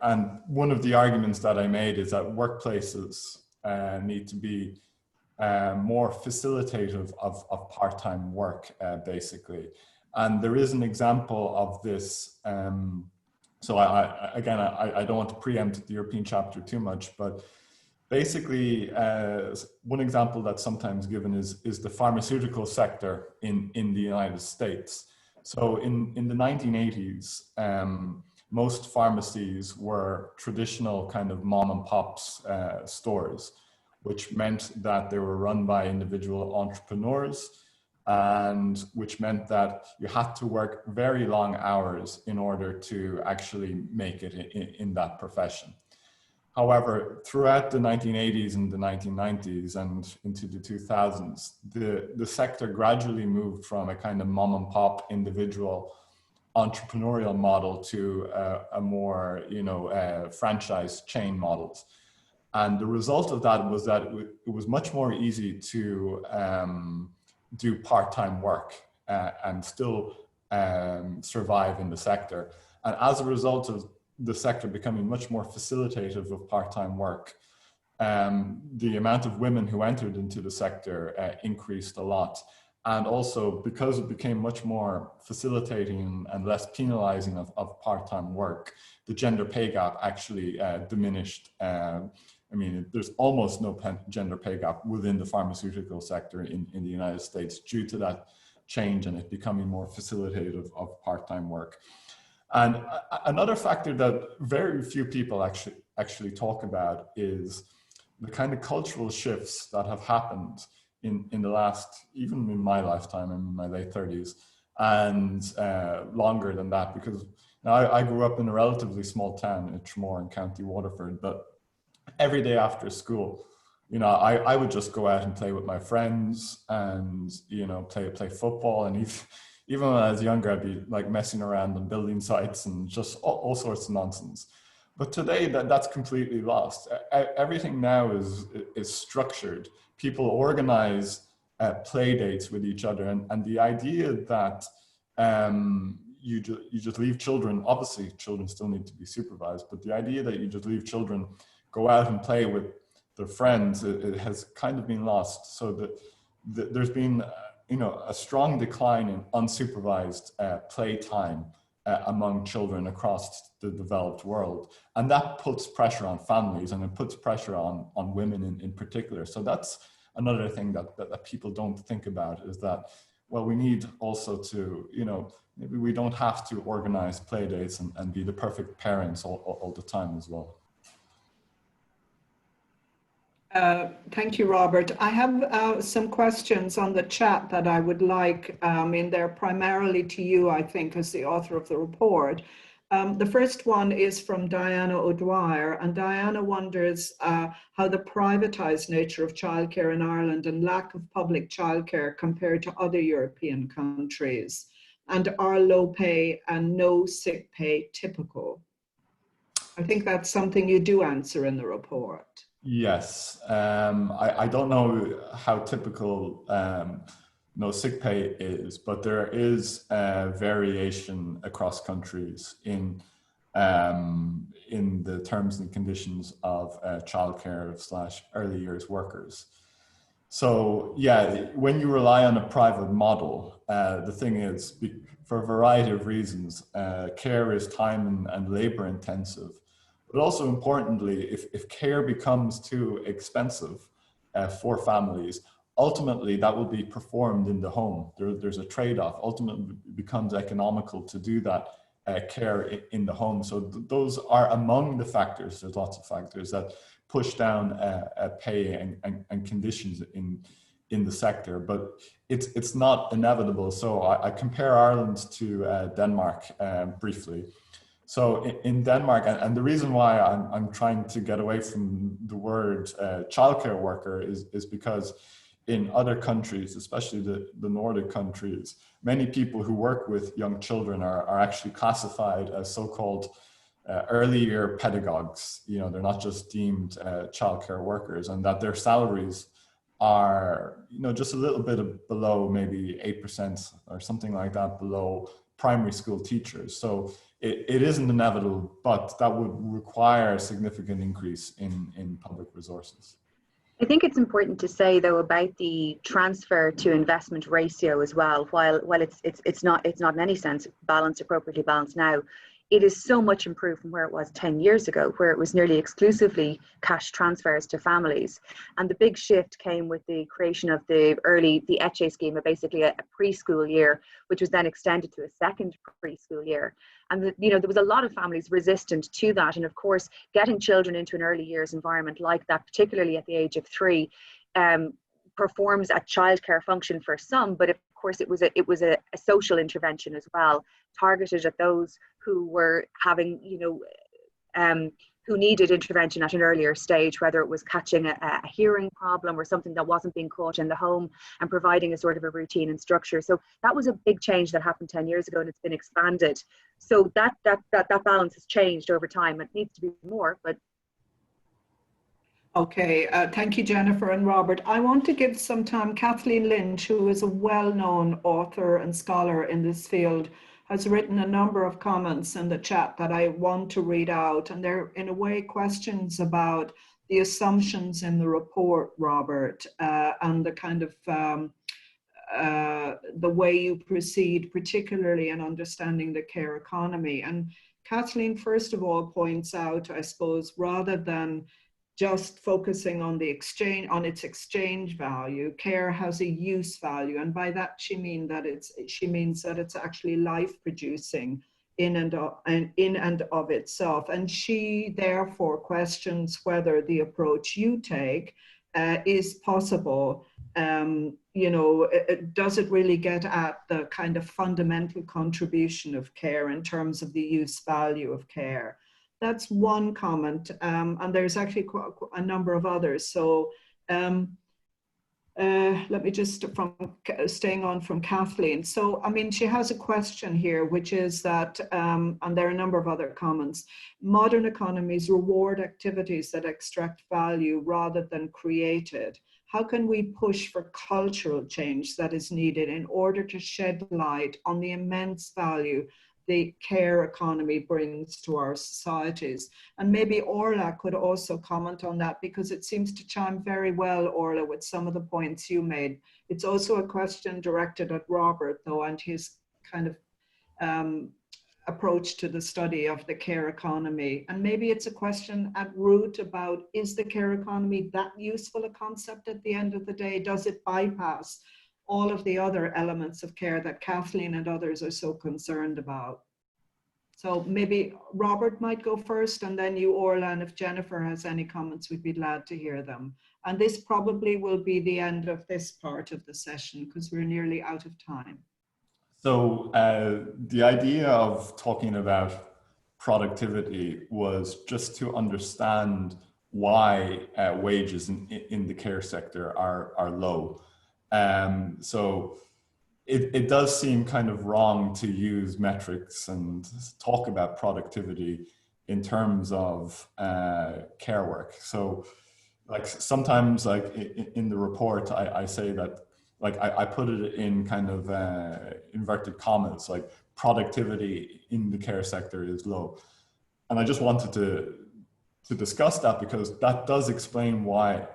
and one of the arguments that I made is that workplaces need to be more facilitative of part-time work, basically. And there is an example of this. So I don't want to preempt the European chapter too much, but basically one example that's sometimes given is the pharmaceutical sector in the United States. So in the 1980s, most pharmacies were traditional kind of mom and pops stores, which meant that they were run by individual entrepreneurs, and which meant that you had to work very long hours in order to actually make it in that profession. However, throughout the 1980s and the 1990s and into the 2000s, the sector gradually moved from a kind of mom and pop individual entrepreneurial model to a more, franchise chain models. And the result of that was that it was much more easy to do part-time work and still survive in the sector. And as a result of the sector becoming much more facilitative of part-time work, the amount of women who entered into the sector increased a lot. And also, because it became much more facilitating and less penalizing of part-time work, the gender pay gap actually diminished. There's almost no gender pay gap within the pharmaceutical sector in the United States due to that change and it becoming more facilitative of part-time work. And another factor that very few people actually talk about is the kind of cultural shifts that have happened in the last, even in my lifetime, I'm in my late 30s, and longer than that, because I grew up in a relatively small town in Tramore in County Waterford, but every day after school, I would just go out and play with my friends and, play football. And even when I was younger, I'd be like messing around on building sites and just all sorts of nonsense. But today that's completely lost. Everything now is structured. People organize play dates with each other. And the idea that you just leave children, obviously children still need to be supervised, but the idea that you just leave children go out and play with their friends, it has kind of been lost. So there's been a strong decline in unsupervised play time among children across the developed world. And that puts pressure on families, and it puts pressure on women in particular. So that's another thing that people don't think about, is that, well, we need also to, maybe we don't have to organize play dates and be the perfect parents all the time as well. Thank you, Robert. I have some questions on the chat that I would like, they're primarily to you, I think, as the author of the report. The first one is from Diana O'Dwyer, and Diana wonders how the privatized nature of childcare in Ireland and lack of public childcare compared to other European countries, and are low pay and no sick pay typical? I think that's something you do answer in the report. Yes, I don't know how typical no sick pay is, but there is variation across countries in the terms and conditions of childcare / early years workers. So yeah, when you rely on a private model, the thing is, for a variety of reasons, care is time and labor intensive. But also importantly, if care becomes too expensive for families, ultimately that will be performed in the home. There's a trade-off. Ultimately, it becomes economical to do that care in the home. So those are among the factors. There's lots of factors that push down pay and conditions in the sector, but it's not inevitable. So I compare Ireland to Denmark briefly. So in Denmark, and the reason why I'm trying to get away from the word childcare worker is because in other countries, especially the Nordic countries, many people who work with young children are actually classified as so-called early year pedagogues. You know, they're not just deemed childcare workers, and that their salaries are, you know, just a little bit below, maybe 8% or something like that, below primary school teachers. So it isn't inevitable, but that would require a significant increase in public resources. I think it's important to say, though, about the transfer to investment ratio as well. While it's not in any sense appropriately balanced now, it is so much improved from where it was 10 years ago, where it was nearly exclusively cash transfers to families. And the big shift came with the creation of the ECHE scheme, basically a preschool year, which was then extended to a second preschool year. And there was a lot of families resistant to that. And of course, getting children into an early years environment like that, particularly at the age of 3, performs a childcare function for some, but of course it was a social intervention as well, targeted at those who were having, who needed intervention at an earlier stage, whether it was catching a hearing problem or something that wasn't being caught in the home, and providing a sort of a routine and structure. So that was a big change that happened 10 years ago, and it's been expanded. So that balance has changed over time. It needs to be more, but. Okay, thank you, Jennifer and Robert. I want to give some time. Kathleen Lynch, who is a well-known author and scholar in this field, has written a number of comments in the chat that I want to read out. And they're, in a way, questions about the assumptions in the report, Robert, and the kind of the way you proceed, particularly in understanding the care economy. And Kathleen, first of all, points out, I suppose, rather than just focusing on the exchange, on its exchange value, care has a use value, and by that she means that it's actually life producing in and of itself. And she therefore questions whether the approach you take is possible. Does it really get at the kind of fundamental contribution of care in terms of the use value of care? That's one comment, and there's actually a number of others. So let me just, staying on from Kathleen. So, I mean, she has a question here, which is that, and there are a number of other comments, modern economies reward activities that extract value rather than create it. How can we push for cultural change that is needed in order to shed light on the immense value the care economy brings to our societies? And maybe Orla could also comment on that, because it seems to chime very well, Orla, with some of the points you made. It's also a question directed at Robert, though, and his kind of approach to the study of the care economy. And maybe it's a question at root about, is the care economy that useful a concept at the end of the day? Does it bypass all of the other elements of care that Kathleen and others are so concerned about? So maybe Robert might go first, and then you, Orla, and if Jennifer has any comments, we'd be glad to hear them. And this probably will be the end of this part of the session, because we're nearly out of time. So the idea of talking about productivity was just to understand why wages in the care sector are low. So it does seem kind of wrong to use metrics and talk about productivity in terms of care work. So like sometimes, like in the report, I say that, like I put it in kind of inverted commas, like productivity in the care sector is low. And I just wanted to discuss that, because that does explain why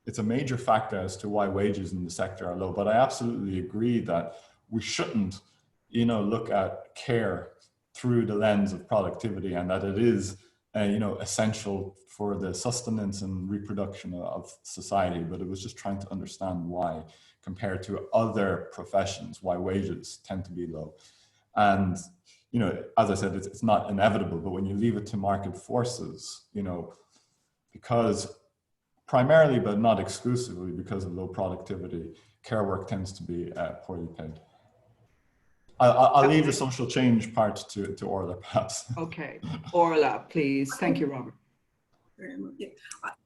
it's a major factor as to why wages in the sector are low. But I absolutely agree that we shouldn't, look at care through the lens of productivity, and that it is, essential for the sustenance and reproduction of society. But it was just trying to understand why, compared to other professions, why wages tend to be low. And, you know, as I said, it's not inevitable, but when you leave it to market forces, you know, because primarily, but not exclusively, because of low productivity, care work tends to be poorly paid. I'll leave the social change part to Orla, perhaps. Okay, Orla, please. Thank you, Robert.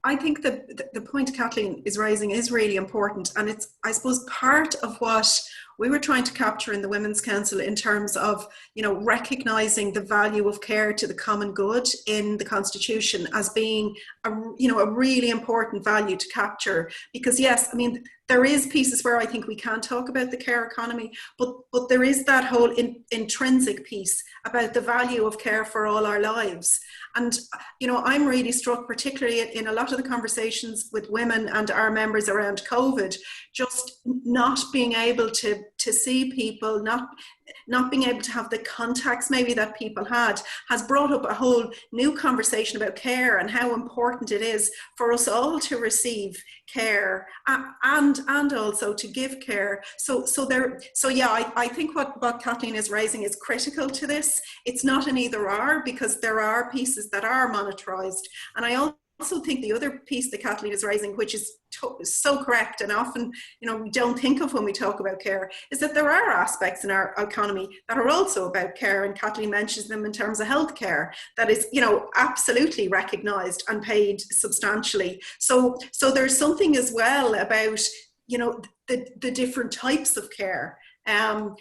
I think the point Kathleen is raising is really important, and it's, I suppose, part of what we were trying to capture in the Women's Council in terms of, you know, recognising the value of care to the common good in the Constitution as being a really important value to capture. Because yes, I mean, there is pieces where I think we can talk about the care economy, but there is that whole intrinsic piece about the value of care for all our lives. And, you know, I'm really struck, particularly in a lot of the conversations with women and our members around COVID, just not being able to see people, not being able to have the contacts maybe that people had, has brought up a whole new conversation about care and how important it is for us all to receive care and also to give care. So yeah, I think what Kathleen is raising is critical to this. It's not an either or, because there are pieces that are monetarized. And I also think the other piece that Kathleen is raising, which is so correct and often, you know, we don't think of when we talk about care, is that there are aspects in our economy that are also about care, and Kathleen mentions them in terms of healthcare, that is, you know, absolutely recognised and paid substantially. So there's something as well about, you know, the different types of care. And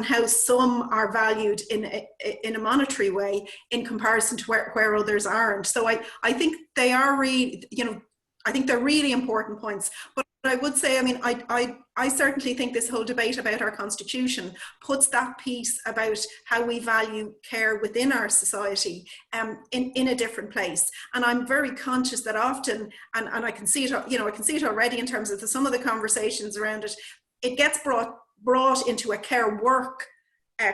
how some are valued in a monetary way in comparison to where others aren't. So I think they are really, you know, I think they're really important points. But I would say, I mean, I certainly think this whole debate about our Constitution puts that piece about how we value care within our society in a different place. And I'm very conscious that often, and I can see it, you know, I can see it already in terms of some of the conversations around it, it gets brought into a care work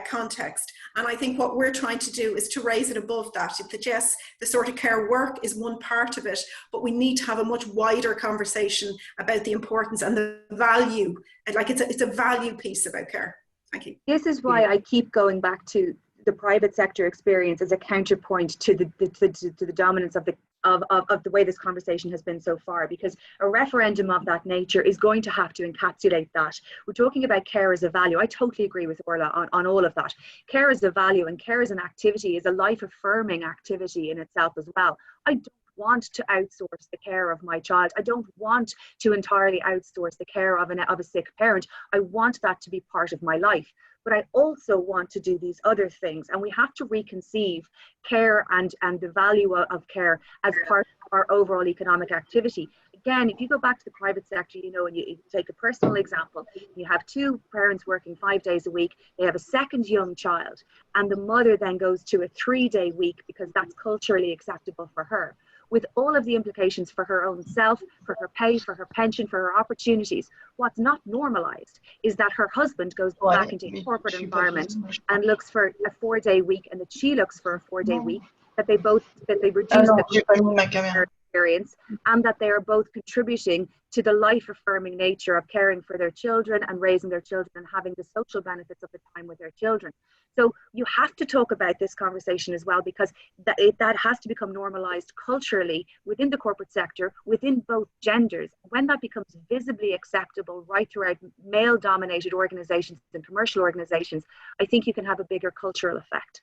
context. And I think what we're trying to do is to raise it above that. Yes, the sort of care work is one part of it, but we need to have a much wider conversation about the importance and the value. Like it's a value piece about care. Thank you. This is why I keep going back to the private sector experience as a counterpoint to the dominance of the way this conversation has been so far, because a referendum of that nature is going to have to encapsulate that. We're talking about care as a value. I totally agree with Orla on all of that. Care as a value and care as an activity is a life-affirming activity in itself as well. I don't want to outsource the care of my child. I don't want to entirely outsource the care of a sick parent. I want that to be part of my life. But I also want to do these other things. And we have to reconceive care and the value of care as part of our overall economic activity. Again, if you go back to the private sector, you know, and you take a personal example, you have two parents working 5 days a week, they have a second young child, and the mother then goes to a 3-day week because that's culturally acceptable for her, with all of the implications for her own self, for her pay, for her pension, for her opportunities. What's not normalized is that her husband goes back into a corporate environment and looks for a 4-day week, and that she looks for a 4-day week, that they reduce the experience, and that they are both contributing to the life-affirming nature of caring for their children and raising their children and having the social benefits of the time with their children. So you have to talk about this conversation as well, because that has to become normalized culturally within the corporate sector, within both genders. When that becomes visibly acceptable right throughout male-dominated organizations and commercial organizations, I think you can have a bigger cultural effect.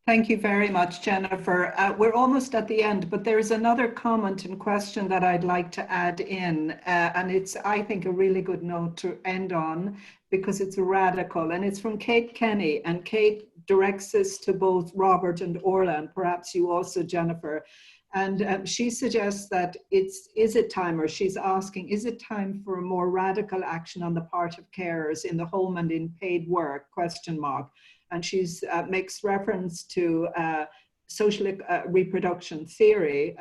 Thank you very much, Jennifer. We're almost at the end, but there's another comment and question that I'd like to add in, and it's, I think, a really good note to end on, because it's radical, and it's from Kate Kenny, and Kate directs this to both Robert and Orla, and perhaps you also, Jennifer. And she suggests that is it time, or she's asking, is it time for a more radical action on the part of carers in the home and in paid work, ? And she makes reference to social reproduction theory,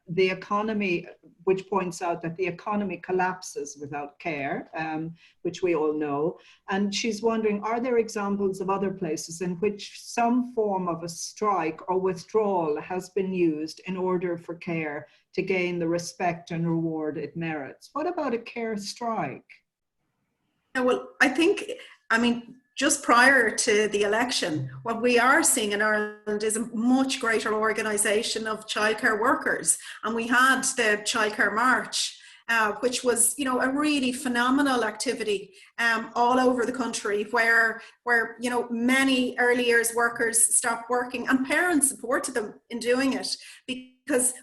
the economy, which points out that the economy collapses without care, which we all know. And she's wondering, are there examples of other places in which some form of a strike or withdrawal has been used in order for care to gain the respect and reward it merits? What about a care strike? Yeah, well, I think, I mean, just prior to the election, what we are seeing in Ireland is a much greater organisation of childcare workers. And we had the Childcare March, which was, you know, a really phenomenal activity all over the country, where you know, many early years workers stopped working, and parents supported them in doing it because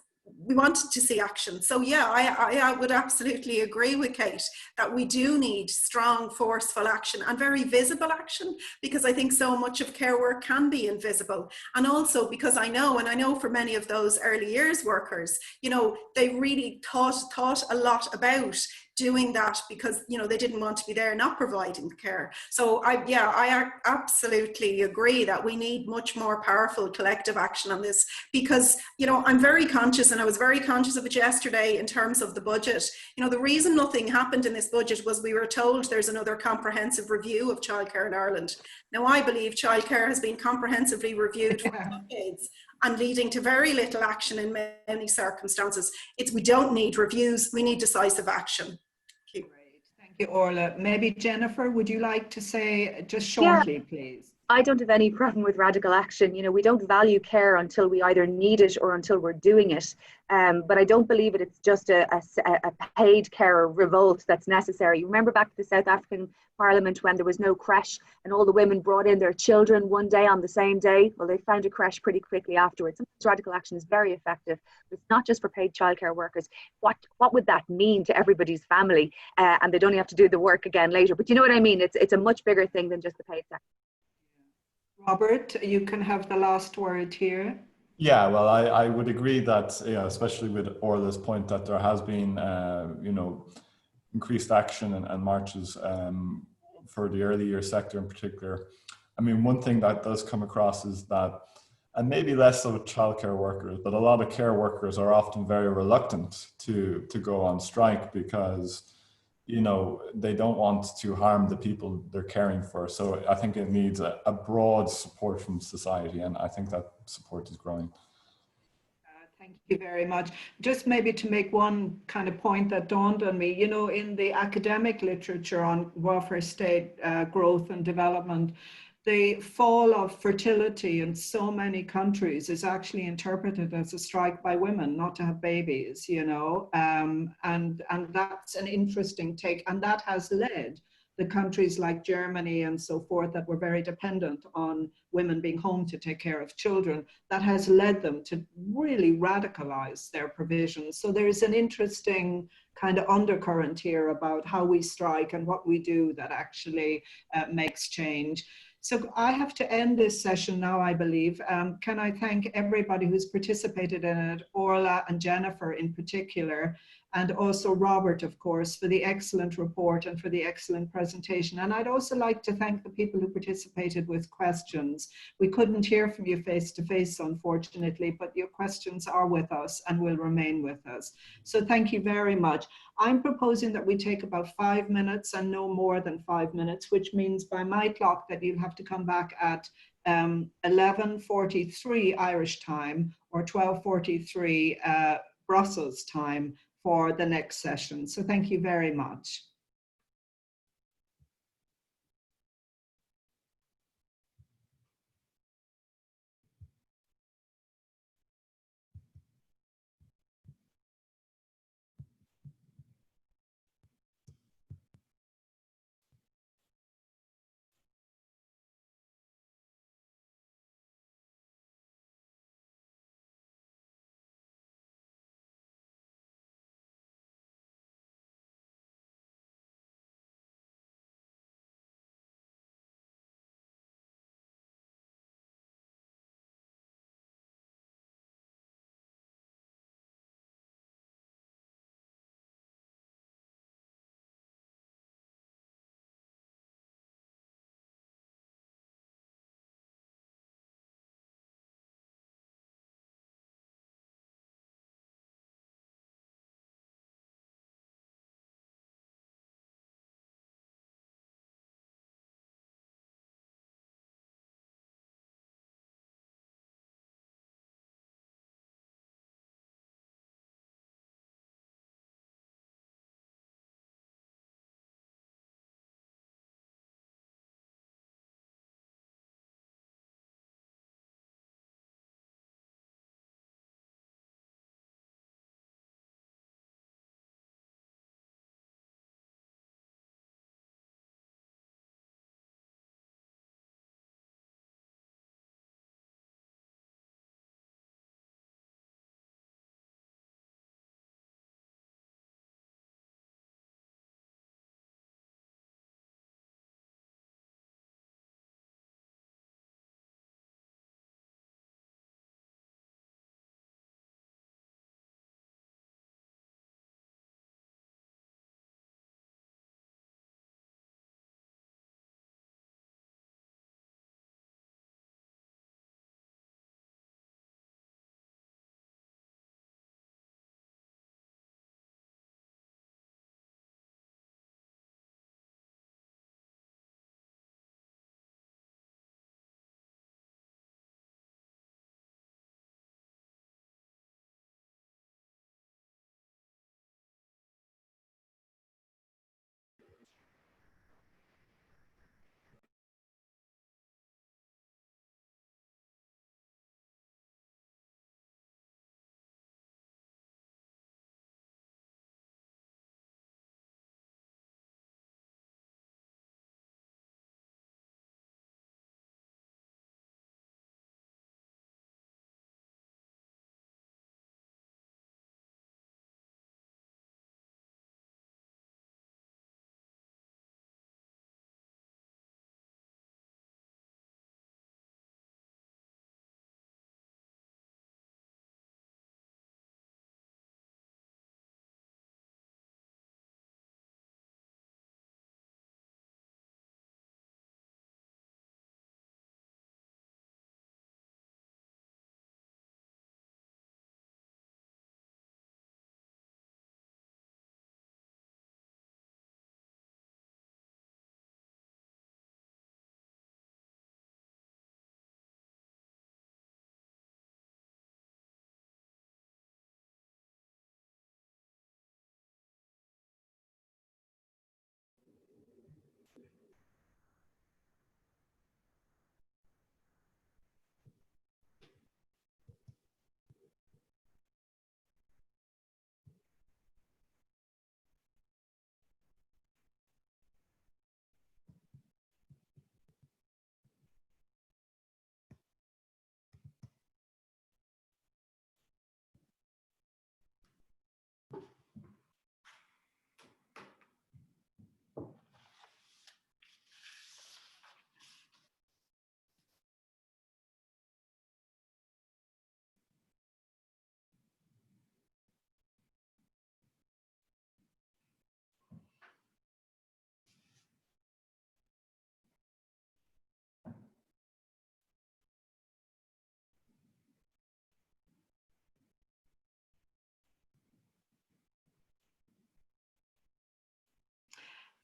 we wanted to see action. So yeah, I would absolutely agree with Kate that we do need strong, forceful action and very visible action, because I think so much of care work can be invisible. And also because I know for many of those early years workers, you know, they really thought a lot about doing that because, you know, they didn't want to be there not providing the care. So I absolutely agree that we need much more powerful collective action on this, because, you know, I'm very conscious, and I was very conscious of it yesterday in terms of the budget. You know, the reason nothing happened in this budget was we were told there's another comprehensive review of childcare in Ireland. Now, I believe childcare has been comprehensively reviewed for decades and leading to very little action in many circumstances. We don't need reviews, we need decisive action. Great, thank you, Orla. Maybe Jennifer, would you like to say just shortly, please? I don't have any problem with radical action. You know, we don't value care until we either need it or until we're doing it. But I don't believe it's just a paid care revolt that's necessary. Remember back to the South African Parliament when there was no creche and all the women brought in their children one day on the same day? Well, they found a creche pretty quickly afterwards. Sometimes radical action is very effective, but it's not just for paid childcare workers. What would that mean to everybody's family? And they'd only have to do the work again later. But you know what I mean? It's a much bigger thing than just the paid sector. Robert, you can have the last word here. Yeah, well, I would agree that, you know, especially with Orla's point that there has been, you know, increased action and marches for the early year sector in particular. I mean, one thing that does come across is that, and maybe less so with childcare workers, but a lot of care workers are often very reluctant to go on strike because, you know, they don't want to harm the people they're caring for. So I think it needs a broad support from society, and I think that support is growing. Thank you very much. Just maybe to make one kind of point that dawned on me, you know, in the academic literature on welfare state growth and development, the fall of fertility in so many countries is actually interpreted as a strike by women not to have babies, you know, and that's an interesting take. And that has led the countries like Germany and so forth that were very dependent on women being home to take care of children, that has led them to really radicalize their provisions. So there's an interesting kind of undercurrent here about how we strike and what we do that actually makes change. So I have to end this session now, I believe. Can I thank everybody who's participated in it, Orla and Jennifer in particular, and also Robert, of course, for the excellent report and for the excellent presentation. And I'd also like to thank the people who participated with questions. We couldn't hear from you face to face, unfortunately, but your questions are with us and will remain with us. So thank you very much. I'm proposing that we take about 5 minutes and no more than 5 minutes, which means by my clock that you'll have to come back at 11:43 Irish time or 12:43 Brussels time for the next session. So thank you very much.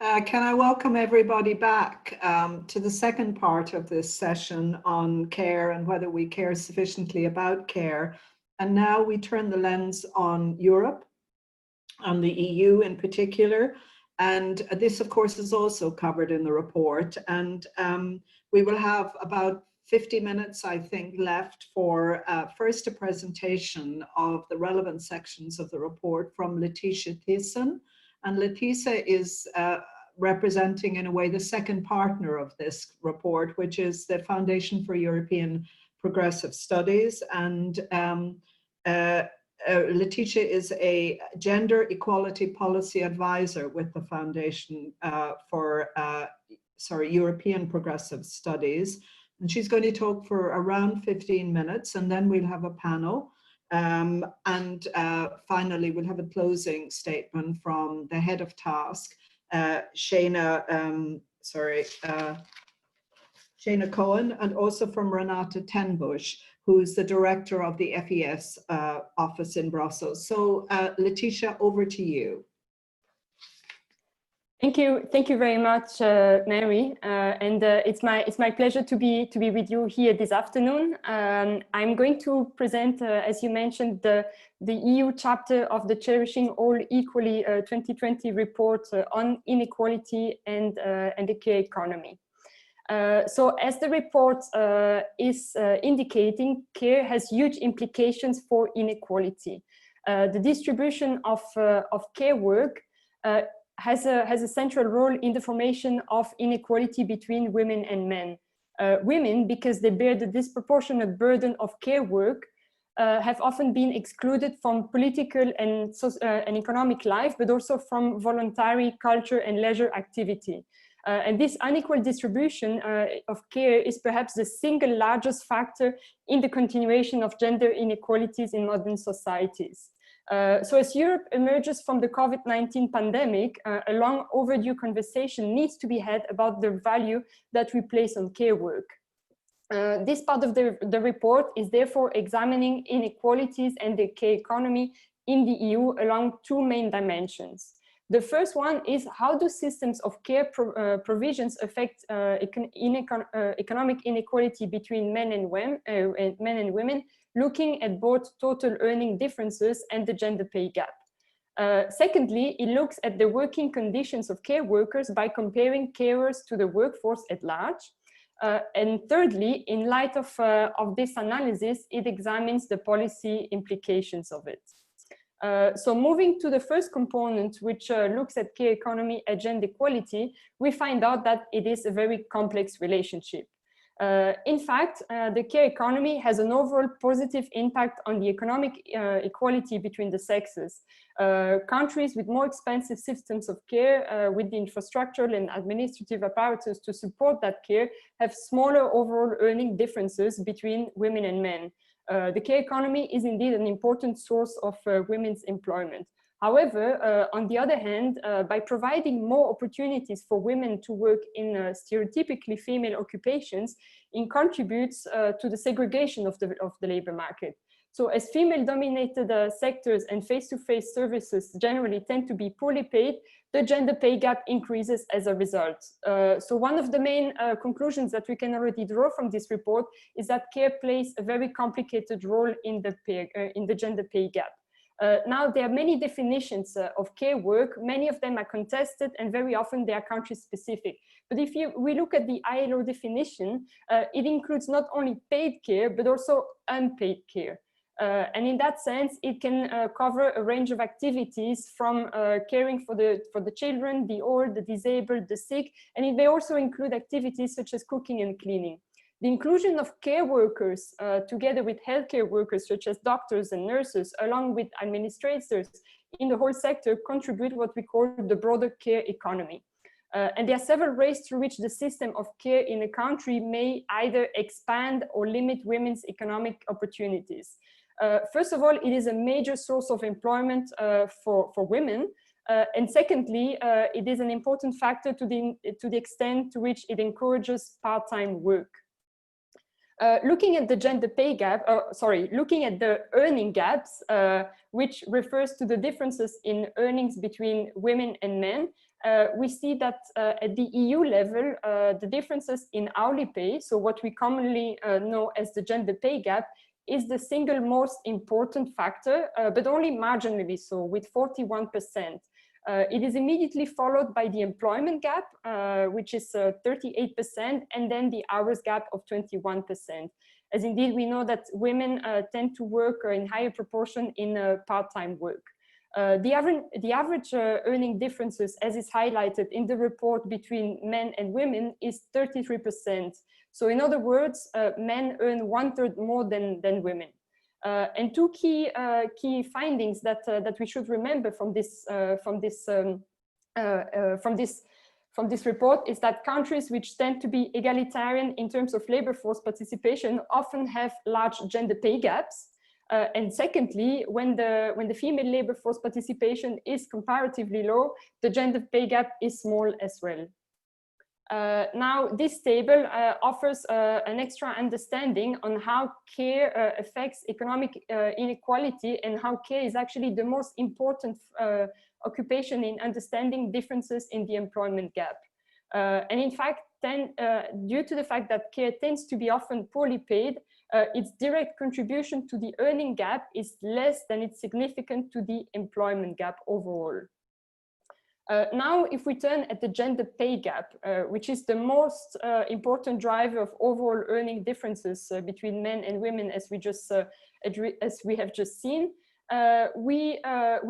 Can I welcome everybody back to the second part of this session on care and whether we care sufficiently about care. And now we turn the lens on Europe, on the EU in particular. And this, of course, is also covered in the report. And we will have about 50 minutes, I think, left for first a presentation of the relevant sections of the report from Letitia Thiessen. And Letitia is representing, in a way, the second partner of this report, which is the Foundation for European Progressive Studies. And Letitia is a gender equality policy advisor with the Foundation for European Progressive Studies. And she's going to talk for around 15 minutes, and then we'll have a panel. And finally, we'll have a closing statement from the head of task, Shana Cohen, and also from Renate Tenbush, who's the director of the FES office in Brussels. So Letitia, over to you. Thank you very much, Mary, and it's my pleasure to be with you here this afternoon. I'm going to present, as you mentioned, the EU chapter of the Cherishing All Equally 2020 report on inequality and the care economy. So, as the report is indicating, care has huge implications for inequality. The distribution of care work has a central role in the formation of inequality between women and men. Women, because they bear the disproportionate burden of care work, have often been excluded from political and economic life, but also from voluntary culture and leisure activity. And this unequal distribution of care is perhaps the single largest factor in the continuation of gender inequalities in modern societies. So as Europe emerges from the COVID-19 pandemic, a long overdue conversation needs to be had about the value that we place on care work. This part of the report is therefore examining inequalities and the care economy in the EU along two main dimensions. The first one is, how do systems of care provisions affect economic inequality between men and women, looking at both total earning differences and the gender pay gap. Secondly, it looks at the working conditions of care workers by comparing carers to the workforce at large. And thirdly, in light of this analysis, it examines the policy implications of it. So moving to the first component, which looks at care economy and gender equality, we find out that it is a very complex relationship. In fact, the care economy has an overall positive impact on the economic equality between the sexes. Countries with more expensive systems of care, with the infrastructural and administrative apparatus to support that care, have smaller overall earning differences between women and men. The care economy is indeed an important source of women's employment. However, on the other hand, by providing more opportunities for women to work in stereotypically female occupations, it contributes to the segregation of the labor market. So as female-dominated sectors and face-to-face services generally tend to be poorly paid, the gender pay gap increases as a result. So one of the main conclusions that we can already draw from this report is that care plays a very complicated role in the gender pay gap. Now, there are many definitions of care work. Many of them are contested, and very often they are country-specific. But if we look at the ILO definition, it includes not only paid care, but also unpaid care. And in that sense, it can cover a range of activities from caring for the children, the old, the disabled, the sick, and it may also include activities such as cooking and cleaning. The inclusion of care workers together with healthcare workers such as doctors and nurses, along with administrators in the whole sector, contribute what we call the broader care economy. And there are several ways through which the system of care in a country may either expand or limit women's economic opportunities. First of all, it is a major source of employment for women. And secondly, it is an important factor to the extent to which it encourages part-time work. Looking at the gender pay gap, looking at the earning gaps, which refers to the differences in earnings between women and men, we see that at the EU level, the differences in hourly pay, so what we commonly know as the gender pay gap, is the single most important factor, but only marginally so, with 41%. It is immediately followed by the employment gap, which is 38%, and then the hours gap of 21%. As indeed we know that women tend to work in higher proportion in part-time work. The average earning differences, as is highlighted in the report between men and women, is 33%. So in other words, men earn 1/3 more than women. And two key findings that we should remember from this report is that countries which tend to be egalitarian in terms of labor force participation often have large gender pay gaps. And secondly, when the female labor force participation is comparatively low, the gender pay gap is small as well. Now, this table offers an extra understanding on how care affects economic inequality and how care is actually the most important occupation in understanding differences in the employment gap. And in fact, due to the fact that care tends to be often poorly paid, its direct contribution to the earning gap is less than its significance to the employment gap overall. Now, if we turn at the gender pay gap, which is the most important driver of overall earning differences between men and women, as we have just seen, we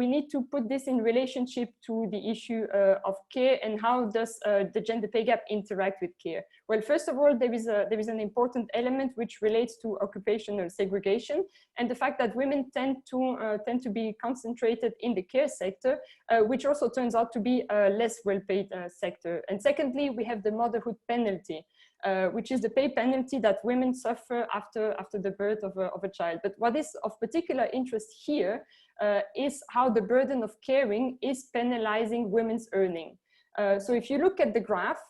need to put this in relationship to the issue of care and how does the gender pay gap interact with care. Well, first of all, there is an important element which relates to occupational segregation and the fact that women tend to be concentrated in the care sector, which also turns out to be a less well-paid sector. And secondly, we have the motherhood penalty, which is the pay penalty that women suffer after the birth of a child. But what is of particular interest here is how the burden of caring is penalizing women's earning. So if you look at the graph,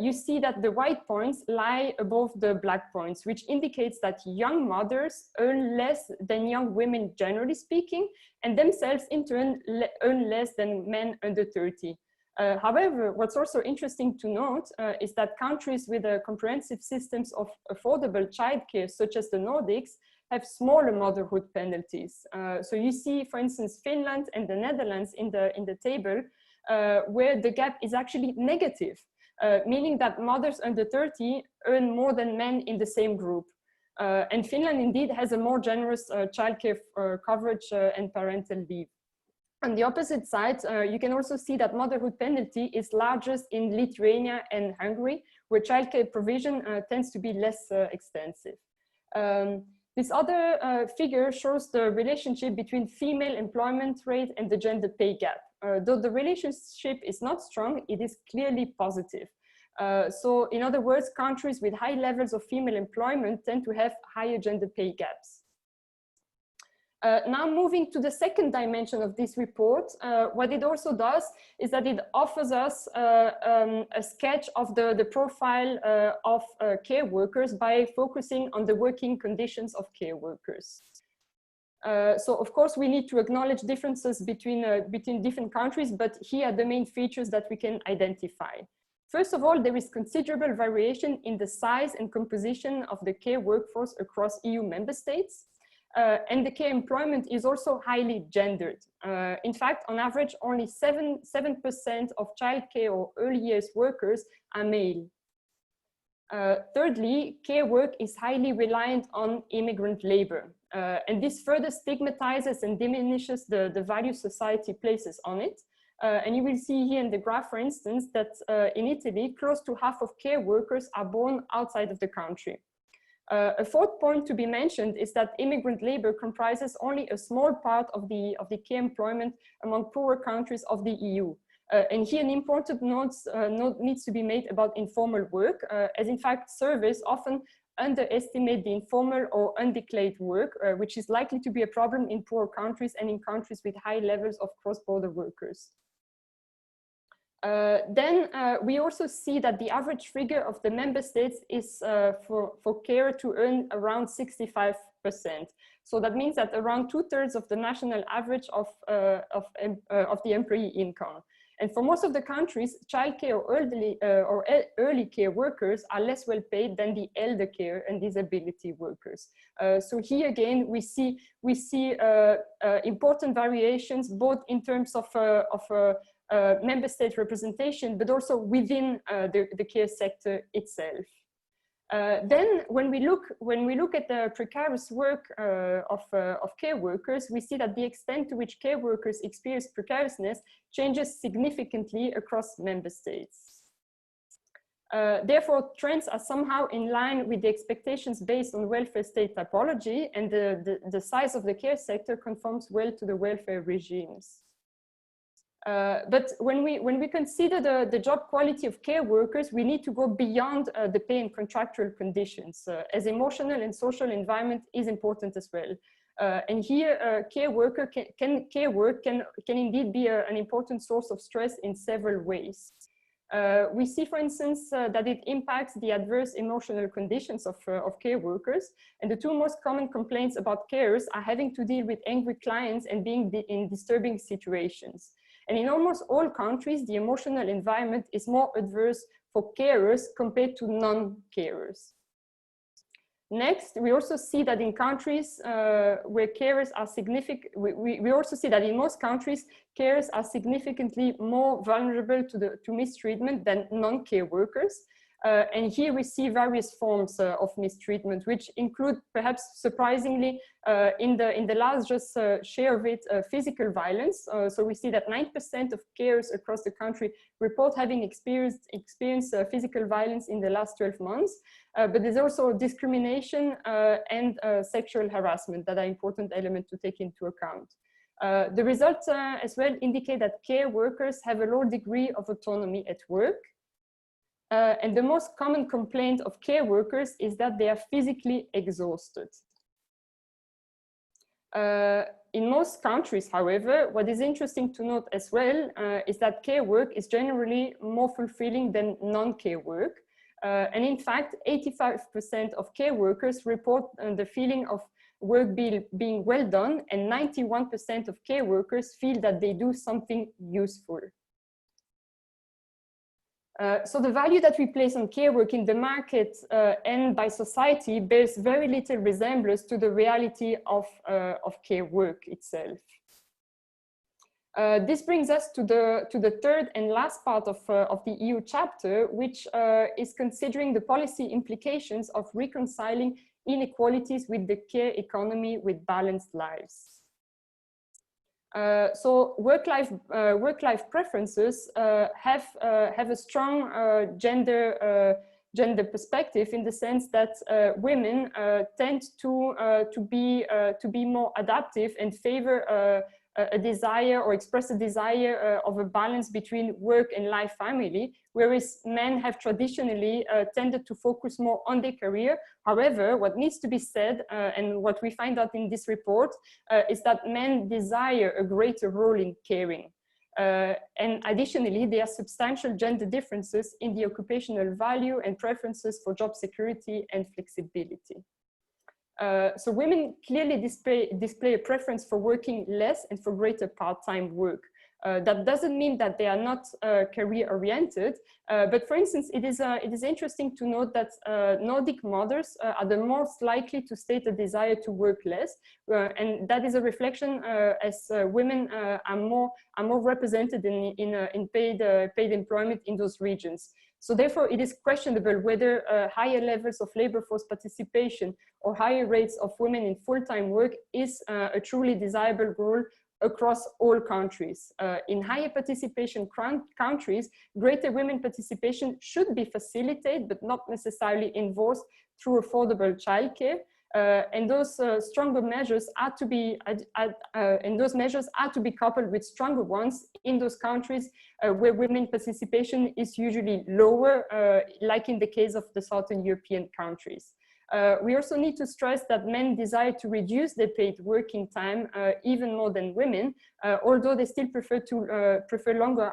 you see that the white points lie above the black points, which indicates that young mothers earn less than young women, generally speaking, and themselves in turn earn less than men under 30. However, what's also interesting to note is that countries with comprehensive systems of affordable childcare, such as the Nordics, have smaller motherhood penalties. So you see, for instance, Finland and the Netherlands in the table, where the gap is actually negative, meaning that mothers under 30 earn more than men in the same group. And Finland indeed has a more generous childcare coverage and parental leave. On the opposite side, you can also see that motherhood penalty is largest in Lithuania and Hungary, where childcare provision tends to be less extensive. This other figure shows the relationship between female employment rate and the gender pay gap. Though the relationship is not strong, it is clearly positive. So in other words, countries with high levels of female employment tend to have higher gender pay gaps. Now moving to the second dimension of this report, what it also does is that it offers us a sketch of the profile of care workers by focusing on the working conditions of care workers. So of course we need to acknowledge differences between different countries, but here are the main features that we can identify. First of all, there is considerable variation in the size and composition of the care workforce across EU member states. And the care employment is also highly gendered. In fact, on average, only 7% of childcare or early years workers are male. Thirdly, care work is highly reliant on immigrant labor. And this further stigmatizes and diminishes the value society places on it. And you will see here in the graph, for instance, that in Italy, close to half of care workers are born outside of the country. A fourth point to be mentioned is that immigrant labor comprises only a small part of the care employment among poorer countries of the EU. And here an important note needs to be made about informal work, as in fact surveys often underestimate the informal or undeclared work, which is likely to be a problem in poorer countries and in countries with high levels of cross-border workers. Then we also see that the average figure of the member states is for care to earn around 65%. So that means that around 2/3 of the national average of the employee income. And for most of the countries, childcare or early care workers are less well paid than the elder care and disability workers. So here again, we see important variations, both in terms of member state representation, but also within the care sector itself. Then, when we look at the precarious work of care workers, we see that the extent to which care workers experience precariousness changes significantly across member states. Therefore, trends are somehow in line with the expectations based on welfare state typology, and the size of the care sector conforms well to the welfare regimes. But when we consider the job quality of care workers, we need to go beyond the pay and contractual conditions, as emotional and social environment is important as well. And here, care work can indeed be an important source of stress in several ways. We see, for instance, that it impacts the adverse emotional conditions of care workers. And the two most common complaints about carers are having to deal with angry clients and being in disturbing situations. And in almost all countries, the emotional environment is more adverse for carers compared to non-carers. Next, we also see that in countries where carers are significant, we also see that in most countries, carers are significantly more vulnerable to mistreatment than non-care workers. And here we see various forms of mistreatment, which include, perhaps surprisingly, in the largest share of it, physical violence. So we see that 9% of carers across the country report having experienced physical violence in the last 12 months. But there's also discrimination and sexual harassment that are important elements to take into account. The results as well indicate that care workers have a low degree of autonomy at work. And the most common complaint of care workers is that they are physically exhausted. In most countries, however, what is interesting to note as well is that care work is generally more fulfilling than non-care work. And in fact, 85% of care workers report the feeling of work being well done, and 91% of care workers feel that they do something useful. So the value that we place on care work in the market and by society bears very little resemblance to the reality of care work itself. This brings us to the third and last part of the EU chapter, which is considering the policy implications of reconciling inequalities with the care economy with balanced lives. So work-life preferences have a strong gender perspective, in the sense that women tend to be more adaptive and favor a desire or express a desire of a balance between work and life family, whereas men have traditionally tended to focus more on their career. However, what needs to be said, and what we find out in this report, is that men desire a greater role in caring. And additionally, there are substantial gender differences in the occupational value and preferences for job security and flexibility. So women clearly display a preference for working less and for greater part-time work. That doesn't mean that they are not career-oriented, but for instance, it is interesting to note that Nordic mothers are the most likely to state a desire to work less, and that is a reflection as women are more represented in paid employment in those regions. So therefore, it is questionable whether higher levels of labor force participation or higher rates of women in full-time work is a truly desirable goal across all countries. In higher participation countries, greater women participation should be facilitated, but not necessarily enforced through affordable childcare. And those stronger measures are to be coupled with stronger ones in those countries where women participation is usually lower, like in the case of the Southern European countries. We also need to stress that men desire to reduce their paid working time even more than women, although they still prefer longer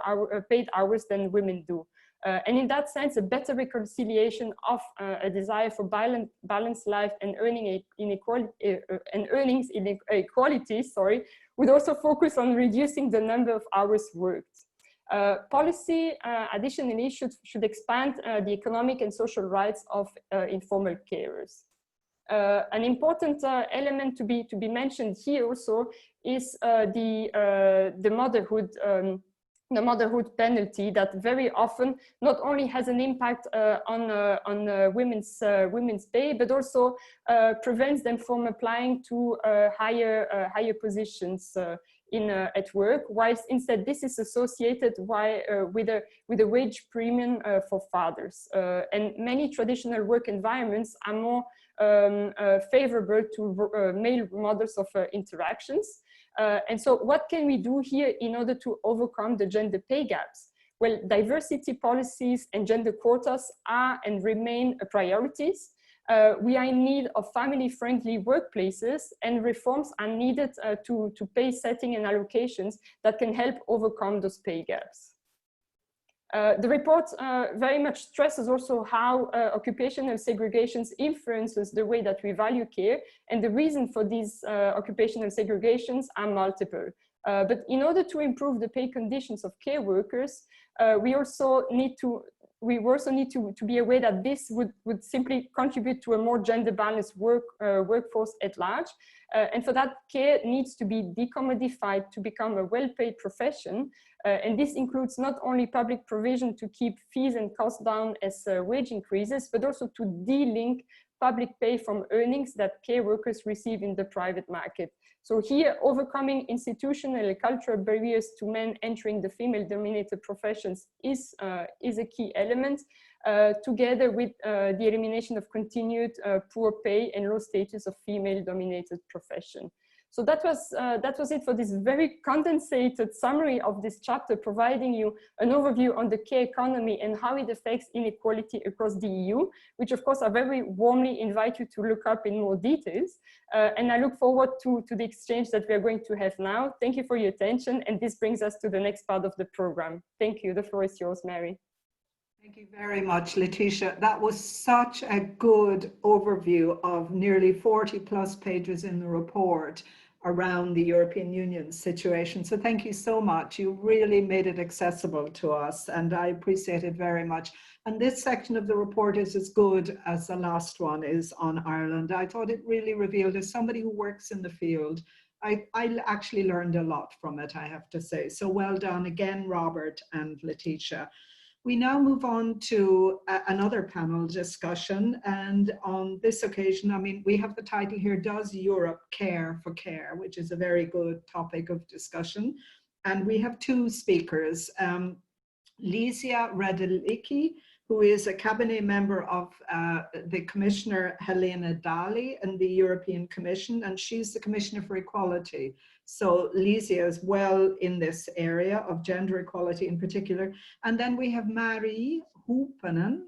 paid hours than women do. And in that sense, a better reconciliation of a desire for balanced life and earnings inequality, would also focus on reducing the number of hours worked. Policy additionally should expand the economic and social rights of informal carers. An important element to be mentioned here also is the motherhood penalty that very often not only has an impact on women's pay, but also prevents them from applying to higher positions at work, whilst instead this is associated with a wage premium for fathers. And many traditional work environments are more favorable to male models of interactions. And so what can we do here in order to overcome the gender pay gaps? Well, diversity policies and gender quotas are and remain priorities. We are in need of family-friendly workplaces, and reforms are needed to pay setting and allocations that can help overcome those pay gaps. The report very much stresses also how occupational segregations influences the way that we value care, and the reason for these occupational segregations are multiple. But in order to improve the pay conditions of care workers, we also need to be aware that this would simply contribute to a more gender balanced workforce at large. And for that, care needs to be decommodified to become a well-paid profession. And this includes not only public provision to keep fees and costs down as wage increases, but also to de-link public pay from earnings that care workers receive in the private market. So here, overcoming institutional and cultural barriers to men entering the female-dominated professions is a key element, together with the elimination of continued poor pay and low status of female-dominated profession. So that was it for this very condensated summary of this chapter, providing you an overview on the care economy and how it affects inequality across the EU, which of course I very warmly invite you to look up in more details. And I look forward to the exchange that we are going to have now. Thank you for your attention. And this brings us to the next part of the program. Thank you. The floor is yours, Mary. Thank you very much, Letitia. That was such a good overview of nearly 40 plus pages in the report around the European Union's situation. So thank you so much. You really made it accessible to us, and I appreciate it very much. And this section of the report is as good as the last one is on Ireland. I thought it really revealed, as somebody who works in the field, I actually learned a lot from it, I have to say. So well done again, Robert and Letitia. We now move on to another panel discussion, and on this occasion, I mean, we have the title here, Does Europe Care for Care?, which is a very good topic of discussion. And we have two speakers, Lizia Radelicki, who is a cabinet member of the Commissioner Helena Dalli in the European Commission, and she's the Commissioner for Equality. So Lizia is well in this area of gender equality in particular. And then we have Marie Hoopanen,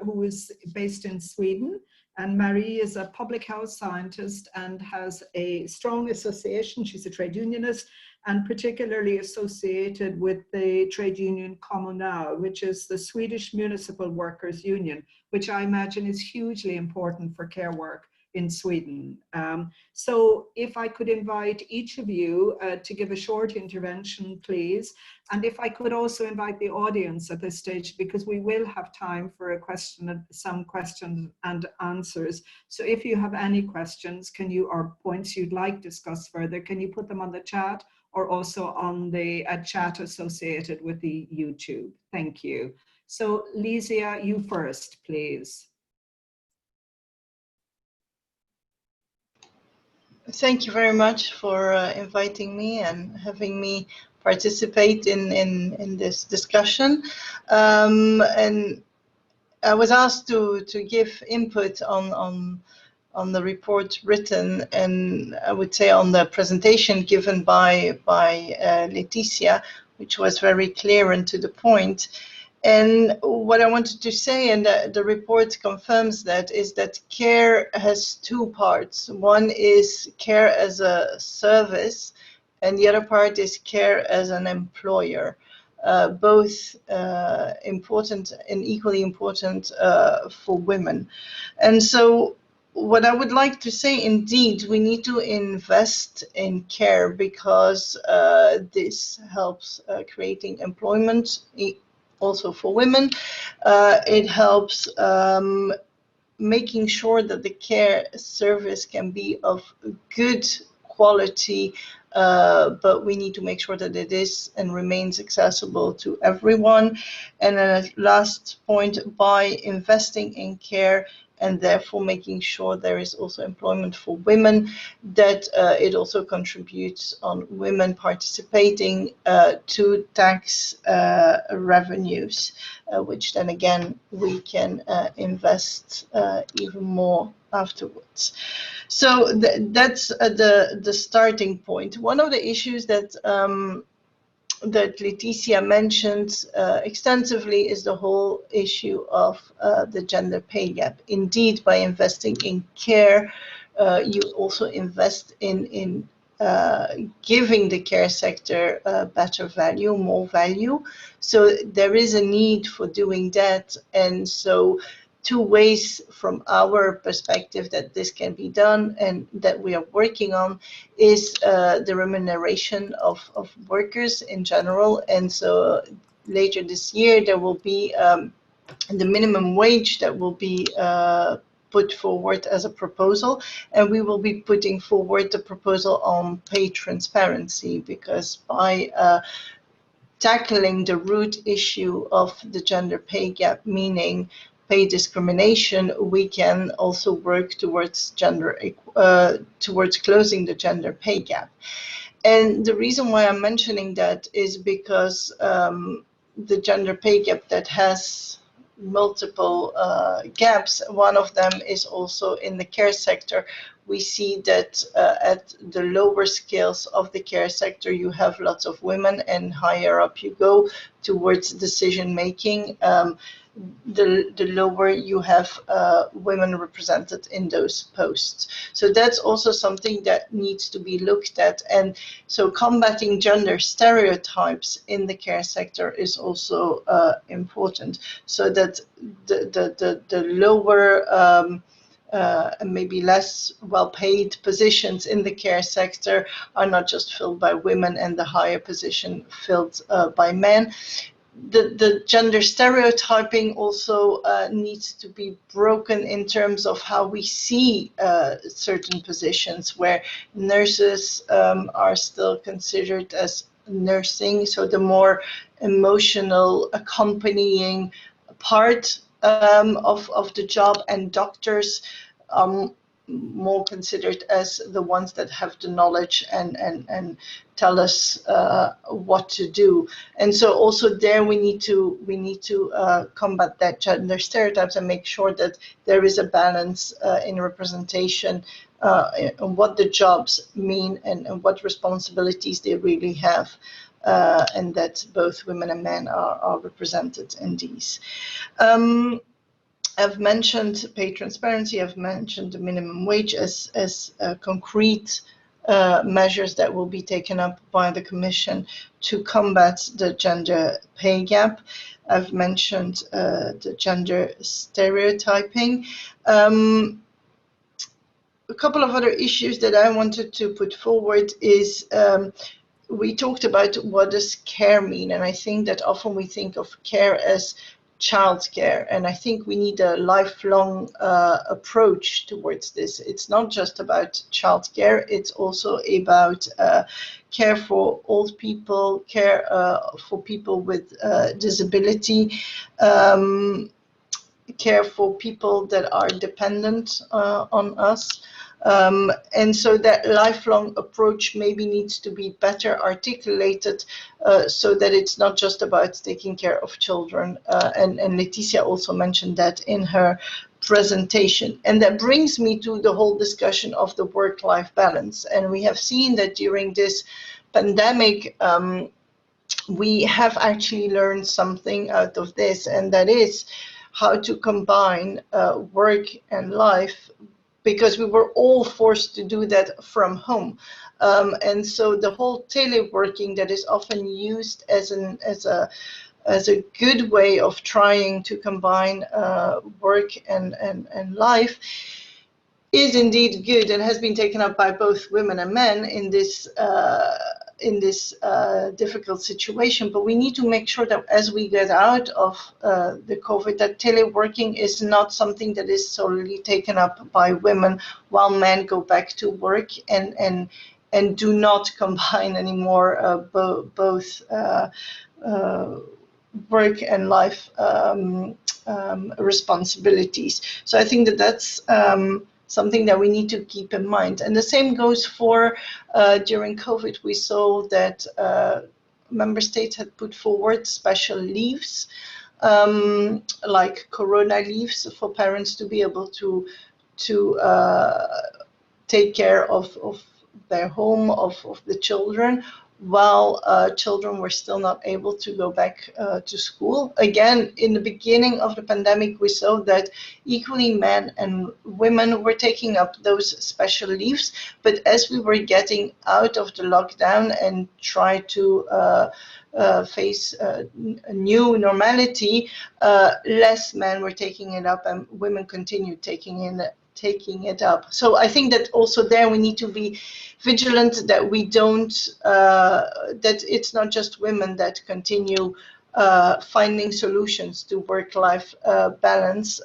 who is based in Sweden. And Marie is a public health scientist and has a strong association. She's a trade unionist and particularly associated with the trade union Kommunal, which is the Swedish Municipal Workers Union, which I imagine is hugely important for care work in Sweden. So if I could invite each of you to give a short intervention, please. And if I could also invite the audience at this stage, because we will have time for some questions and answers. So if you have any questions, or points you'd like to discuss further, can you put them on the chat or also on the chat associated with the YouTube? Thank you. So Lizia, you first, please. Thank you very much for inviting me and having me participate in this discussion. And I was asked to give input on the report written, and I would say on the presentation given by Letitia, which was very clear and to the point. And what I wanted to say, and the report confirms that, is that care has two parts. One is care as a service, and the other part is care as an employer. Both important and equally important for women. And so what I would like to say, indeed, we need to invest in care because this helps creating employment also for women. It helps making sure that the care service can be of good quality, but we need to make sure that it is and remains accessible to everyone. And then a last point, by investing in care and therefore making sure there is also employment for women, that it also contributes on women participating to tax revenues, which then again we can invest even more afterwards. So that's the starting point. One of the issues that that Leticia mentioned extensively is the whole issue of the gender pay gap. Indeed, by investing in care, you also invest in giving the care sector better value, more value. So there is a need for doing that. And so two ways from our perspective that this can be done and that we are working on is the remuneration of workers in general. And so later this year, there will be the minimum wage that will be put forward as a proposal, and we will be putting forward the proposal on pay transparency, because by tackling the root issue of the gender pay gap, meaning pay discrimination, we can also work towards towards closing the gender pay gap. And the reason why I'm mentioning that is because the gender pay gap that has multiple gaps. One of them is also in the care sector. We see that at the lower scales of the care sector, you have lots of women, and higher up you go towards decision making, the lower you have women represented in those posts. So that's also something that needs to be looked at. And so combating gender stereotypes in the care sector is also important, so that the lower and maybe less well-paid positions in the care sector are not just filled by women and the higher position filled by men. The gender stereotyping also needs to be broken in terms of how we see certain positions, where nurses are still considered as nursing, so the more emotional accompanying part of the job, and doctors more considered as the ones that have the knowledge and tell us what to do. And so also there we need to combat that gender stereotypes and make sure that there is a balance in representation on what the jobs mean and what responsibilities they really have, and that both women and men are represented in these. I've mentioned pay transparency, I've mentioned the minimum wage as concrete measures that will be taken up by the Commission to combat the gender pay gap. I've mentioned the gender stereotyping. A couple of other issues that I wanted to put forward is we talked about what does care mean, and I think that often we think of care as childcare, and I think we need a lifelong approach towards this. It's not just about childcare, it's also about care for old people, care for people with disability, care for people that are dependent on us. And so that lifelong approach maybe needs to be better articulated so that it's not just about taking care of children. And Leticia also mentioned that in her presentation. And that brings me to the whole discussion of the work-life balance. And we have seen that during this pandemic, we have actually learned something out of this, and that is how to combine work and life, because we were all forced to do that from home. And so the whole teleworking that is often used as a good way of trying to combine work and life is indeed good and has been taken up by both women and men in this difficult situation. But we need to make sure that as we get out of the COVID, that teleworking is not something that is solely taken up by women while men go back to work and do not combine anymore both work and life responsibilities. So I think that that's something that we need to keep in mind. And the same goes for during COVID, we saw that member states had put forward special leaves, like corona leaves, for parents to be able to take care of their home, of the children, while children were still not able to go back to school. Again, in the beginning of the pandemic, we saw that equally men and women were taking up those special leaves. But as we were getting out of the lockdown and try to face a new normality, less men were taking it up and women continued taking it up. So I think that also there we need to be vigilant that we don't, that it's not just women that continue finding solutions to work-life balance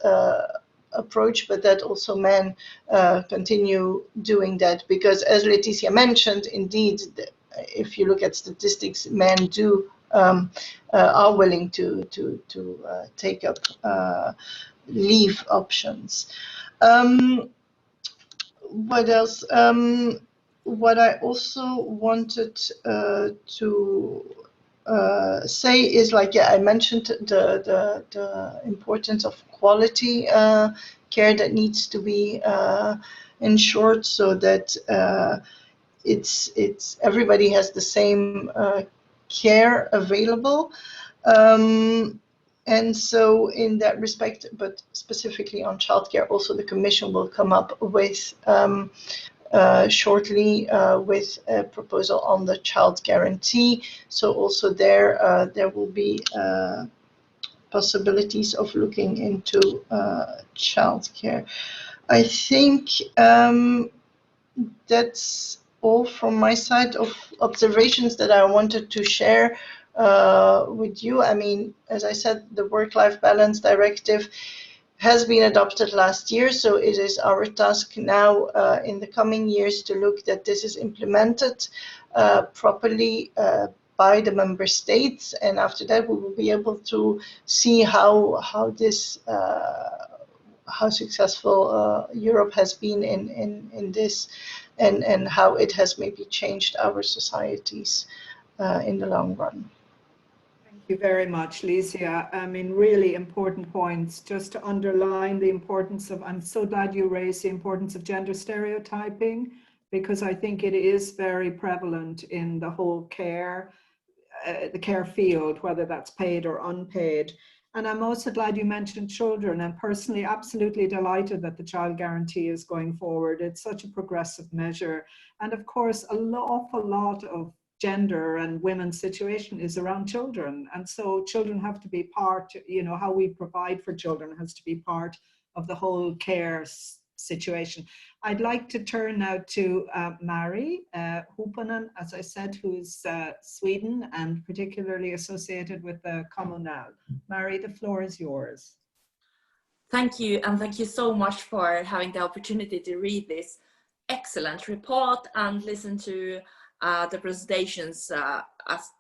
approach, but that also men continue doing that. Because as Laetitia mentioned, indeed, if you look at statistics, men do are willing to take up leave options. What else? What I also wanted to say is, like, yeah, I mentioned the importance of quality care that needs to be ensured, so that it's everybody has the same care available. And so in that respect, but specifically on childcare, also the Commission will come up with shortly with a proposal on the child guarantee. So also there will be possibilities of looking into childcare. I think that's all from my side of observations that I wanted to share with you. I mean, as I said, the Work-Life Balance Directive has been adopted last year, so it is our task now in the coming years to look that this is implemented properly by the member states, and after that we will be able to see how this how successful Europe has been in this, and how it has maybe changed our societies in the long run. Thank you very much, Licia. I mean, really important points. Just to underline the importance of, I'm so glad you raised the importance of gender stereotyping, because I think it is very prevalent in the whole care, the care field, whether that's paid or unpaid. And I'm also glad you mentioned children, and personally absolutely delighted that the child guarantee is going forward. It's such a progressive measure. And of course, an awful lot of gender and women's situation is around children. And so children have to be part, you know, how we provide for children has to be part of the whole care situation. I'd like to turn now to Mari Huppanen, as I said, who's Sweden and particularly associated with the Kommunal. Mari, the floor is yours. Thank you, and thank you so much for having the opportunity to read this excellent report and listen to the presentations.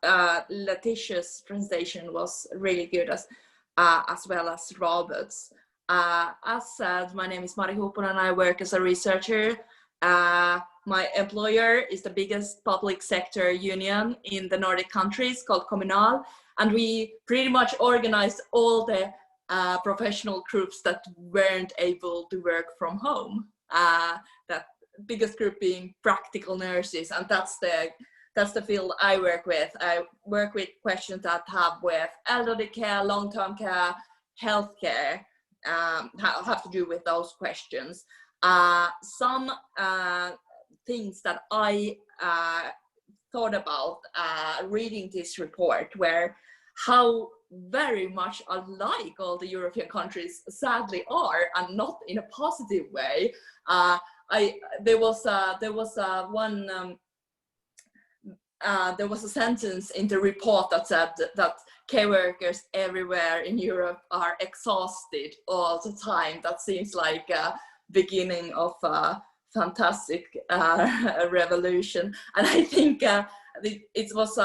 Laetitia's presentation was really good, as well as Robert's. As said, my name is Mari Huppanen and I work as a researcher. My employer is the biggest public sector union in the Nordic countries called Kommunal, and we pretty much organized all the professional groups that weren't able to work from home. That biggest group being practical nurses, and that's the field I work with. I work with questions that have with elderly care, long-term care, healthcare, have to do with those questions. Some things that I thought about reading this report were how very much unlike all the European countries sadly are, and not in a positive way. There was a sentence in the report that said that care workers everywhere in Europe are exhausted all the time. That seems like a beginning of a fantastic revolution. And I think it was,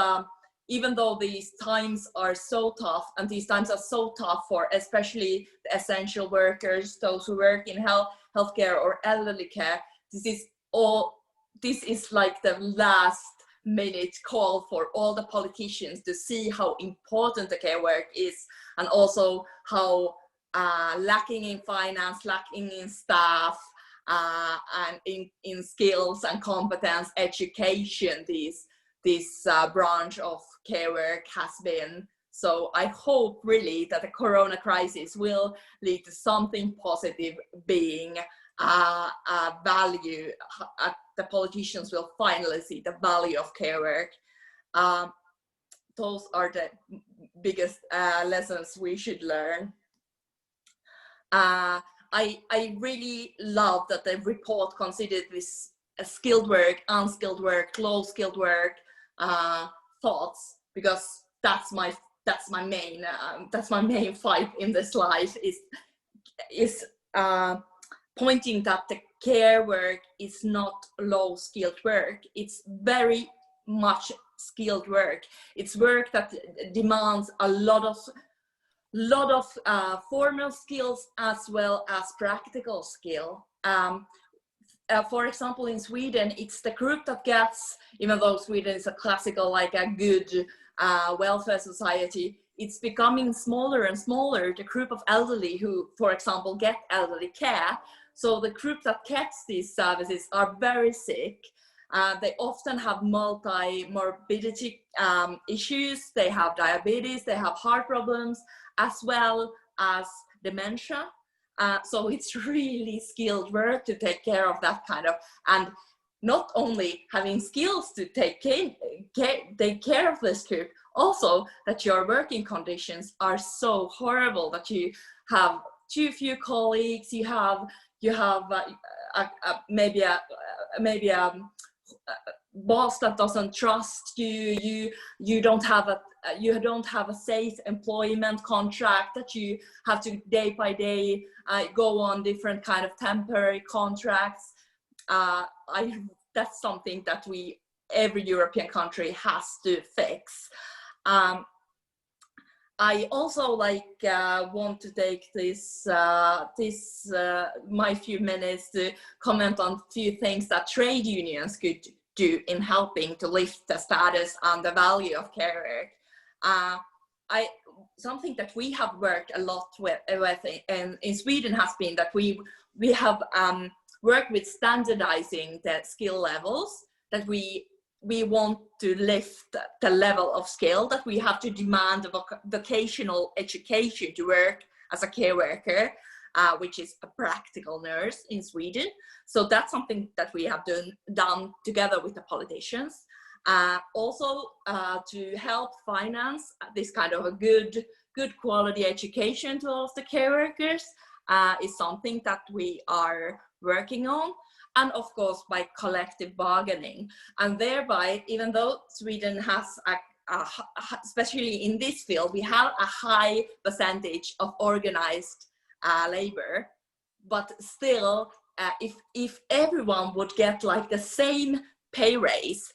even though these times are so tough, and these times are so tough for especially the essential workers, those who work in healthcare or elderly care, this is like the last minute call for all the politicians to see how important the care work is, and also how lacking in finance, lacking in staff, and in skills and competence, education, this branch of care work has been. So I hope really that the corona crisis will lead to something positive, being a value. The politicians will finally see the value of care work. Those are the biggest lessons we should learn. I really love that the report considered this skilled work, unskilled work, low skilled work thoughts, because that's my main fight in this life, is pointing that the care work is not low skilled work. It's very much skilled work. It's work that demands a lot of formal skills as well as practical skill. For example, in Sweden, it's the group that gets, even though Sweden is a classical, like a good welfare society, it's becoming smaller and smaller, the group of elderly who, for example, get elderly care. So the group that gets these services are very sick. They often have multi-morbidity issues. They have diabetes, they have heart problems, as well as dementia. So it's really skilled work to take care of that kind of, and not only having skills to take care of this group, also that your working conditions are so horrible that you have too few colleagues, you have maybe a boss that doesn't trust you, you don't have a safe employment contract, that you have to day by day go on different kind of temporary contracts. That's something that every European country has to fix. I also want to take my few minutes to comment on a few things that trade unions could do in helping to lift the status and the value of care work. Something that we have worked a lot with in Sweden has been that we have worked with standardizing the skill levels, that we want to lift the level of skill, that we have to demand a vocational education to work as a care worker, which is a practical nurse in Sweden. So that's something that we have done together with the politicians. Also to help finance this kind of a good quality education to all of the care workers is something that we are working on. And of course by collective bargaining, and thereby, even though Sweden has especially in this field, we have a high percentage of organized labor, but still if everyone would get like the same pay raise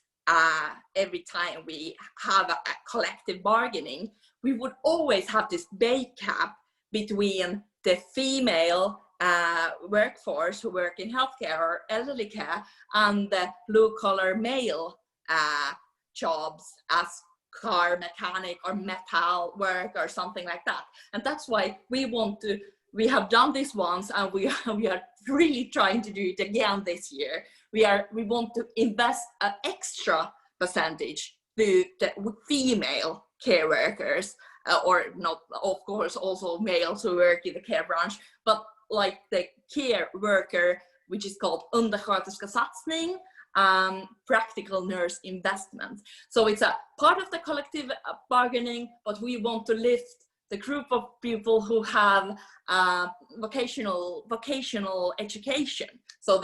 every time we have a collective bargaining, we would always have this pay gap between the female workforce who work in healthcare or elderly care and the blue-collar male jobs as car mechanic or metal work or something like that. And that's why we have done this once, and we are really trying to do it again this year. We want to invest an extra percentage to the female care workers, or not, of course, also males who work in the care branch, but like the care worker, which is called undersköterskesatsning, practical nurse investment. So it's a part of the collective bargaining, but we want to lift the group of people who have vocational education, so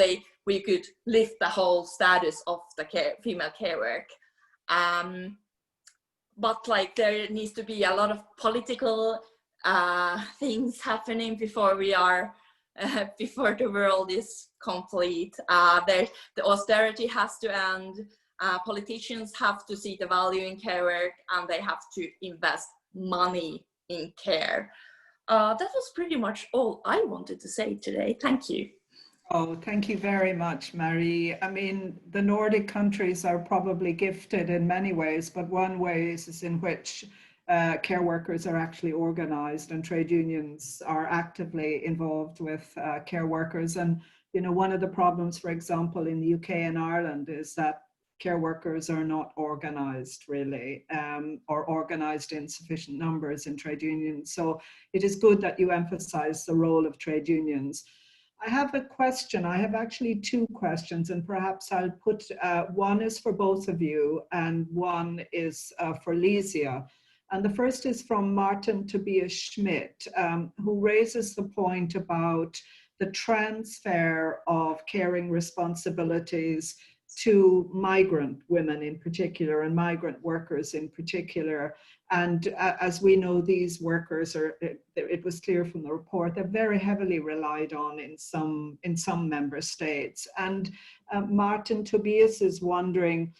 we could lift the whole status of the female care work. But like there needs to be a lot of political things happening before we are before the world is complete. The austerity has to end. Politicians have to see the value in care work, and they have to invest money in care. That was pretty much all I wanted to say today. Thank you. Oh, thank you very much, Marie. I mean, the Nordic countries are probably gifted in many ways, but one way is in which care workers are actually organized, and trade unions are actively involved with care workers. And, you know, one of the problems, for example, in the UK and Ireland is that care workers are not organized really, or organized in sufficient numbers in trade unions. So it is good that you emphasize the role of trade unions. I have a question. I have actually two questions, and perhaps I'll put, one is for both of you and one is for Lesia. And the first is from Martin Tobias Schmidt, who raises the point about the transfer of caring responsibilities to migrant women in particular and migrant workers in particular. And as we know, these workers are, it was clear from the report, they're very heavily relied on in some member states. And Martin Tobias is wondering,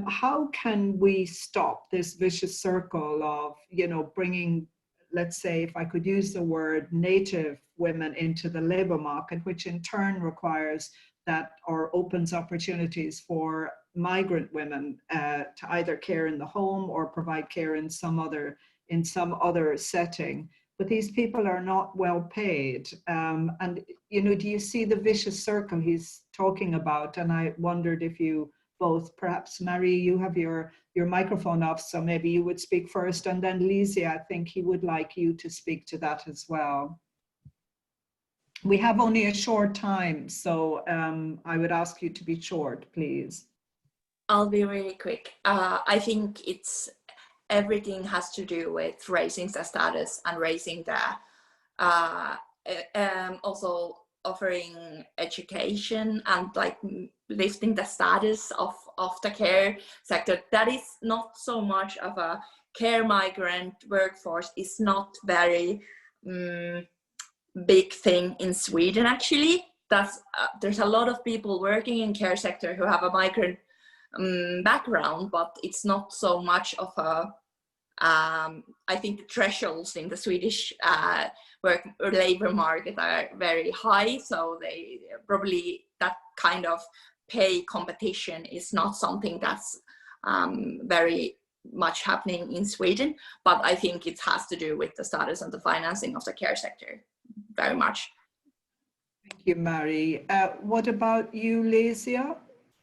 how can we stop this vicious circle of, you know, bringing, let's say, if I could use the word, native women into the labor market, which in turn requires that or opens opportunities for migrant women to either care in the home or provide care in some other setting. But these people are not well paid. And, you know, do you see the vicious circle he's talking about? And I wondered if you both, perhaps Marie, you have your microphone off, so maybe you would speak first, and then Lesia, I think he would like you to speak to that as well. We have only a short time, so I would ask you to be short, please. I'll be really quick. I think everything has to do with raising the status and raising the, also offering education and like lifting the status of the care sector. That is not so much of a care migrant workforce. It's not very big thing in Sweden actually. There's a lot of people working in care sector who have a migrant background, but it's not so much of a I think the thresholds in the Swedish labor market are very high, so they probably, that kind of pay competition is not something that's very much happening in Sweden, but I think it has to do with the status and the financing of the care sector very much. Thank you, Marie. What about you, Lesia?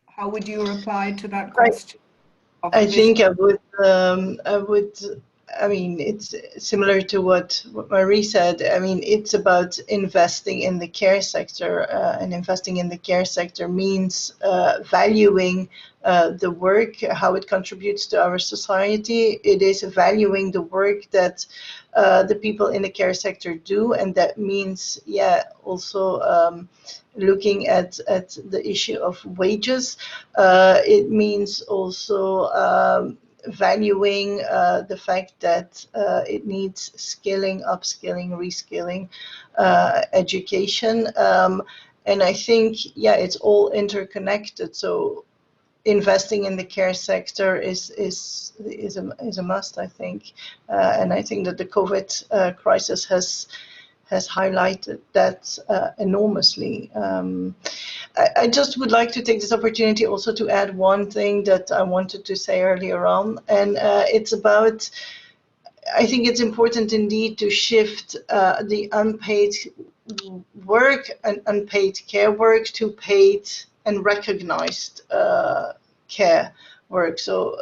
How would you reply to that question? I think I mean, it's similar to what Marie said. I mean, it's about investing in the care sector, and investing in the care sector means valuing the work, how it contributes to our society. It is valuing the work that the people in the care sector do, and that means, yeah, also looking at the issue of wages. It means also valuing the fact that it needs skilling, upskilling, reskilling, education, and I think, yeah, it's all interconnected. So investing in the care sector is a must, I think, and I think that the COVID crisis has highlighted that enormously. I just would like to take this opportunity also to add one thing that I wanted to say earlier on, and it's about, I think it's important indeed to shift the unpaid work and unpaid care work to paid and recognized care work. So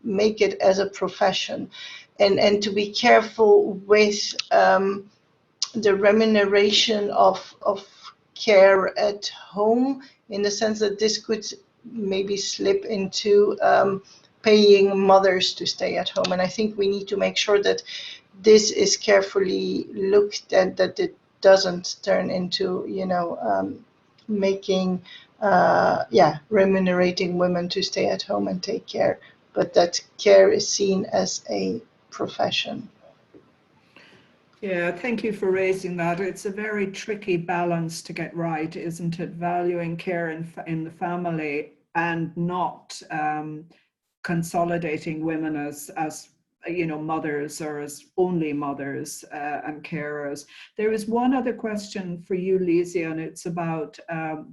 make it as a profession, and to be careful with the remuneration of care at home, in the sense that this could maybe slip into paying mothers to stay at home. And I think we need to make sure that this is carefully looked at, that it doesn't turn into, making, remunerating women to stay at home and take care, but that care is seen as a profession. Yeah, thank you for raising that. It's a very tricky balance to get right, isn't it? Valuing care in the family and not consolidating women as mothers or as only mothers and carers. There is one other question for you, Lizzie, and it's about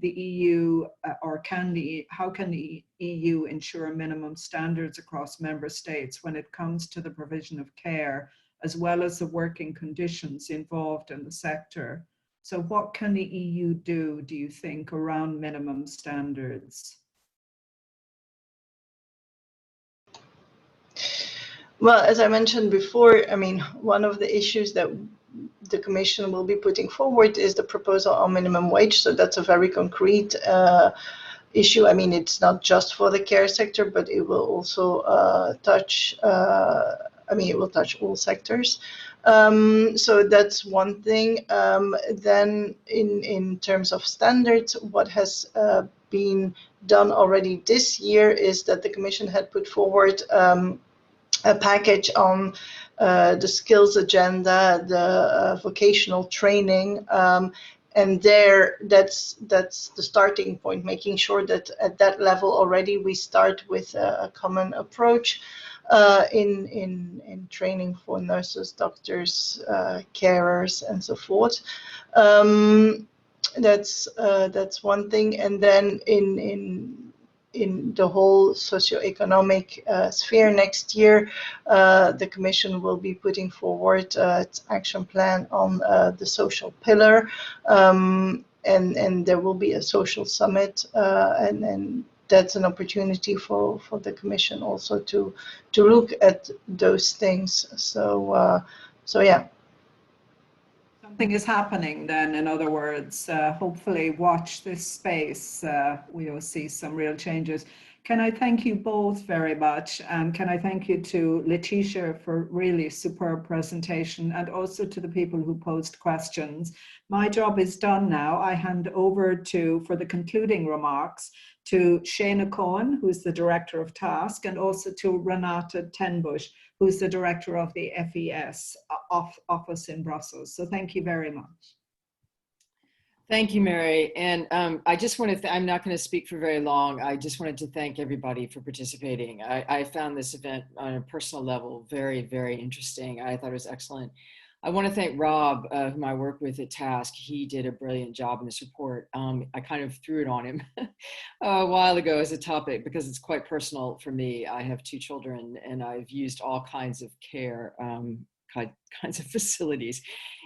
the EU, how can the EU ensure minimum standards across member states when it comes to the provision of care, as well as the working conditions involved in the sector? So what can the EU do you think, around minimum standards? Well, as I mentioned before, I mean, one of the issues that the Commission will be putting forward is the proposal on minimum wage. So that's a very concrete issue. I mean, it's not just for the care sector, but it will also touch, it will touch all sectors. So that's one thing. Then in terms of standards, what has been done already this year is that the Commission had put forward a package on the skills agenda, the vocational training, and that's the starting point, making sure that at that level already we start with a common approach in training for nurses, doctors, carers, and so forth. That's one thing, and then in the whole socioeconomic sphere next year, the Commission will be putting forward its action plan on the social pillar, and there will be a social summit, and that's an opportunity for the Commission also to look at those things. So yeah. Something is happening then, in other words. Hopefully watch this space. We will see some real changes. Can I thank you both very much? And can I thank you to Letitia for really superb presentation, and also to the people who posed questions. My job is done now. I hand over for the concluding remarks, to Shana Cohen, who's the Director of Task, and also to Renata Tenbush, who's the Director of the FES office in Brussels. So thank you very much. Thank you, Mary. And I just want to, I'm not going to speak for very long. I just wanted to thank everybody for participating. I found this event on a personal level very, very interesting. I thought it was excellent. I want to thank Rob, whom I work with at Task. He did a brilliant job in this report. I kind of threw it on him a while ago as a topic because it's quite personal for me. I have 2 children and I've used all kinds of care, kinds of facilities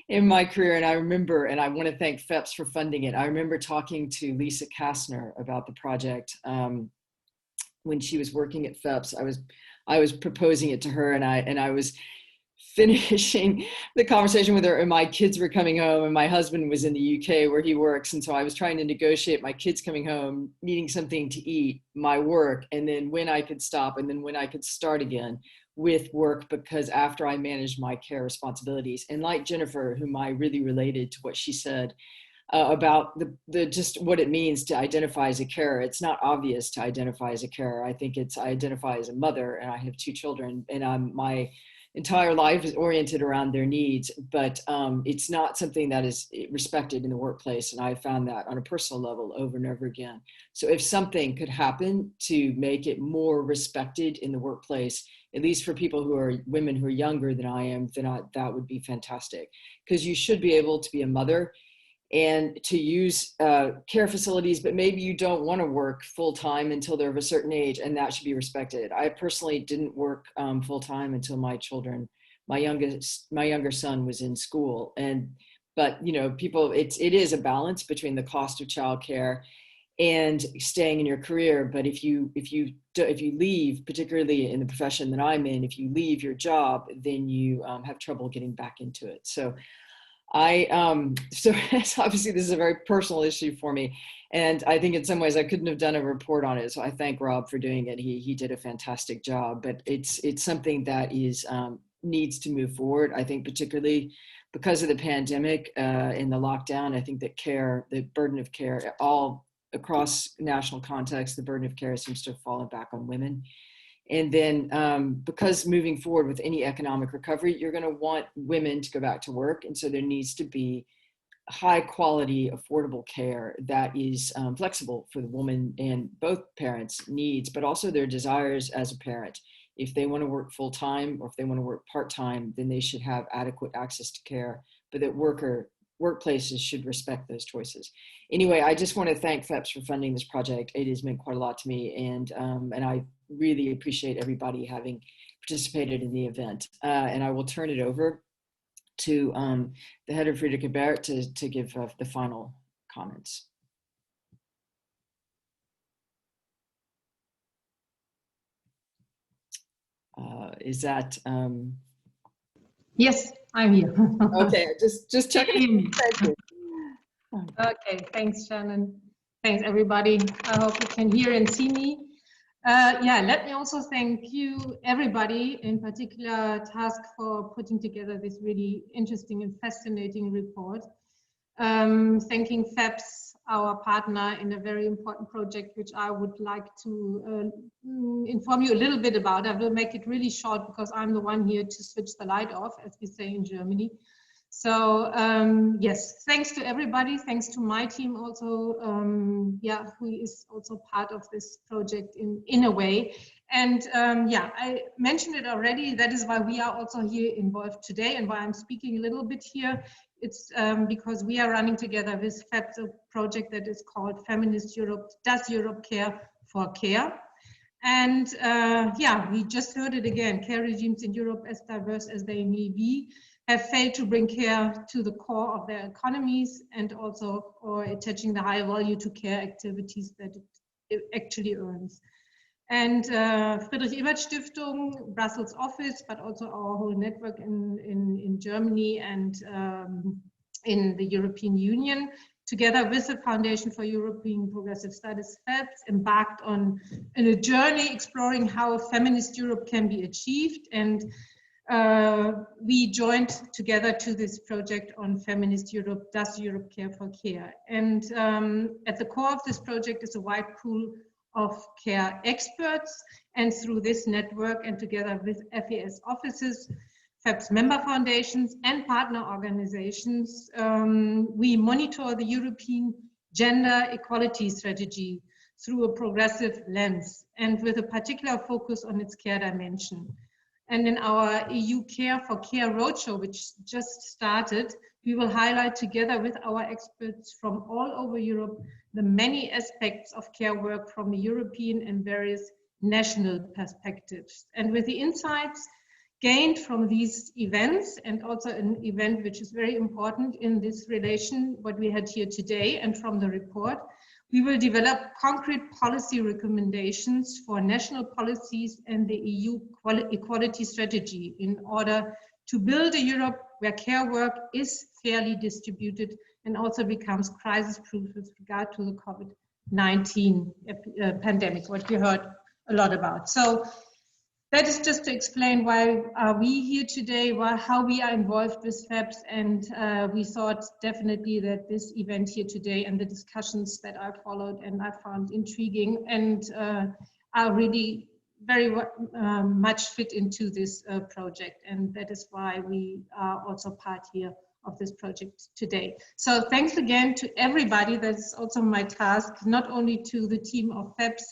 in my career. And I remember, and I want to thank FEPS for funding it. I remember talking to Lisa Kastner about the project when she was working at FEPS. I was proposing it to her, and I was finishing the conversation with her, and my kids were coming home, and my husband was in the UK where he works. And so I was trying to negotiate my kids coming home, needing something to eat, my work, and then when I could stop, and then when I could start again with work, because after I managed my care responsibilities. And like Jennifer, whom I really related to what she said about the just what it means to identify as a carer. It's not obvious to identify as a carer. I think I identify as a mother, and I have 2 children, and my entire life is oriented around their needs, but it's not something that is respected in the workplace. And I found that on a personal level over and over again. So if something could happen to make it more respected in the workplace, at least for women who are younger than I am, then that would be fantastic. Because you should be able to be a mother and to use care facilities, but maybe you don't want to work full-time until they're of a certain age, and that should be respected. I personally didn't work full-time until my younger son was in school. But it is a balance between the cost of childcare and staying in your career. But if you leave, particularly in the profession that I'm in, if you leave your job, then you have trouble getting back into it. So So obviously this is a very personal issue for me. And I think in some ways I couldn't have done a report on it. So I thank Rob for doing it. He did a fantastic job, but it's something that is needs to move forward. I think particularly because of the pandemic and the lockdown, I think that the burden of care, all across national context, the burden of care seems to have fallen back on women. And then because moving forward with any economic recovery, you're going to want women to go back to work. And so there needs to be high quality, affordable care that is flexible for the woman and both parents' needs, but also their desires as a parent. If they want to work full time or if they want to work part time, then they should have adequate access to care, but that workplaces should respect those choices. Anyway, I just want to thank FEPS for funding this project. It has meant quite a lot to me, and I really appreciate everybody having participated in the event. And I will turn it over to the head of Friederike Bert to give the final comments. Is that? Yes, I'm here. Okay, just checking. Thank you. Okay, thanks, Shannon. Thanks, everybody. I hope you can hear and see me. Yeah, let me also thank you, everybody, in particular Task, for putting together this really interesting and fascinating report. Thanking FEPS, our partner in a very important project, which I would like to inform you a little bit about. I will make it really short because I'm the one here to switch the light off, as we say in Germany. So yes, thanks to everybody. Thanks to my team also, yeah, who is also part of this project in a way. And yeah, I mentioned it already. That is why we are also here involved today and why I'm speaking a little bit here. It's because we are running together with FEPS a project that is called Feminist Europe. Does Europe Care for Care? And yeah, we just heard it again. Care regimes in Europe, as diverse as they may be, have failed to bring care to the core of their economies, and also or attaching the high value to care activities that it actually earns. And Friedrich Ebert Stiftung, Brussels office, but also our whole network in Germany and in the European Union, together with the Foundation for European Progressive Studies, FEPS, embarked on a journey exploring how a feminist Europe can be achieved. And we joined together to this project on Feminist Europe, Does Europe Care for Care? And at the core of this project is a wide pool of care experts. And through this network and together with FES offices, FEPS member foundations and partner organizations, we monitor the European gender equality strategy through a progressive lens and with a particular focus on its care dimension. And in our EU Care for Care roadshow, which just started, we will highlight together with our experts from all over Europe the many aspects of care work from the European and various national perspectives. And with the insights gained from these events, and also an event which is very important in this relation, what we had here today and from the report, we will develop concrete policy recommendations for national policies and the EU equality strategy in order to build a Europe where care work is fairly distributed and also becomes crisis-proof with regard to the COVID-19 pandemic, what we heard a lot about. So that is just to explain why are we here today, how we are involved with FEPS, and we thought definitely that this event here today and the discussions that I followed and I found intriguing and are really very much fit into this project, and that is why we are also part here of this project today. So thanks again to everybody. That's also my task, not only to the team of FEPS,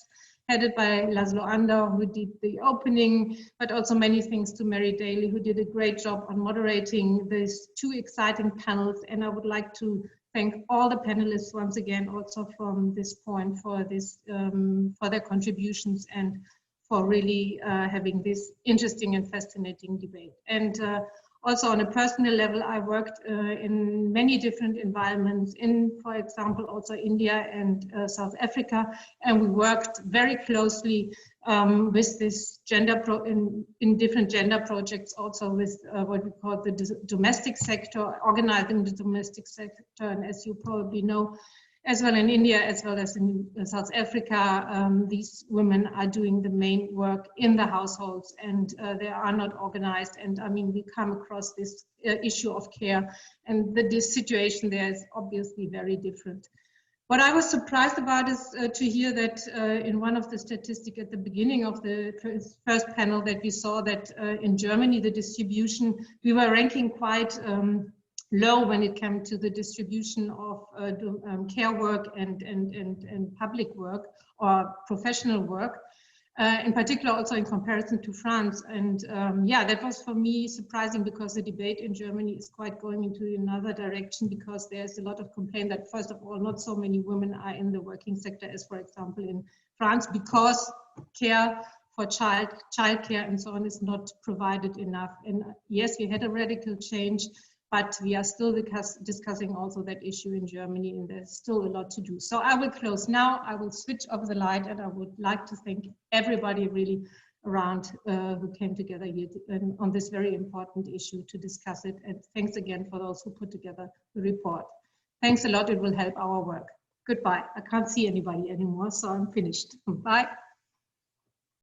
headed by Laszlo Andor, who did the opening, but also many thanks to Mary Daly, who did a great job on moderating these two exciting panels. And I would like to thank all the panelists once again, also from this point for this, for their contributions and for really having this interesting and fascinating debate. And Also on a personal level, I worked in many different environments in, for example, also India and South Africa, and we worked very closely with this gender in different gender projects, also with what we call the domestic sector, organizing the domestic sector, and as you probably know, as well in India, as well as in South Africa, these women are doing the main work in the households, and they are not organized. And I mean, we come across this issue of care, and this situation there is obviously very different. What I was surprised about is to hear that in one of the statistics at the beginning of the first panel that we saw that in Germany, the distribution, we were ranking quite low when it came to the distribution of care work and public work or professional work, in particular also in comparison to France. And yeah, that was for me surprising, because the debate in Germany is quite going into another direction, because there's a lot of complaint that, first of all, not so many women are in the working sector as, for example, in France, because care for childcare and so on is not provided enough. And yes, we had a radical change, but we are still discussing also that issue in Germany, and there's still a lot to do. So I will close now. I will switch off the light, and I would like to thank everybody really around who came together here on this very important issue to discuss it. And thanks again for those who put together the report. Thanks a lot. It will help our work. Goodbye. I can't see anybody anymore, so I'm finished. Bye.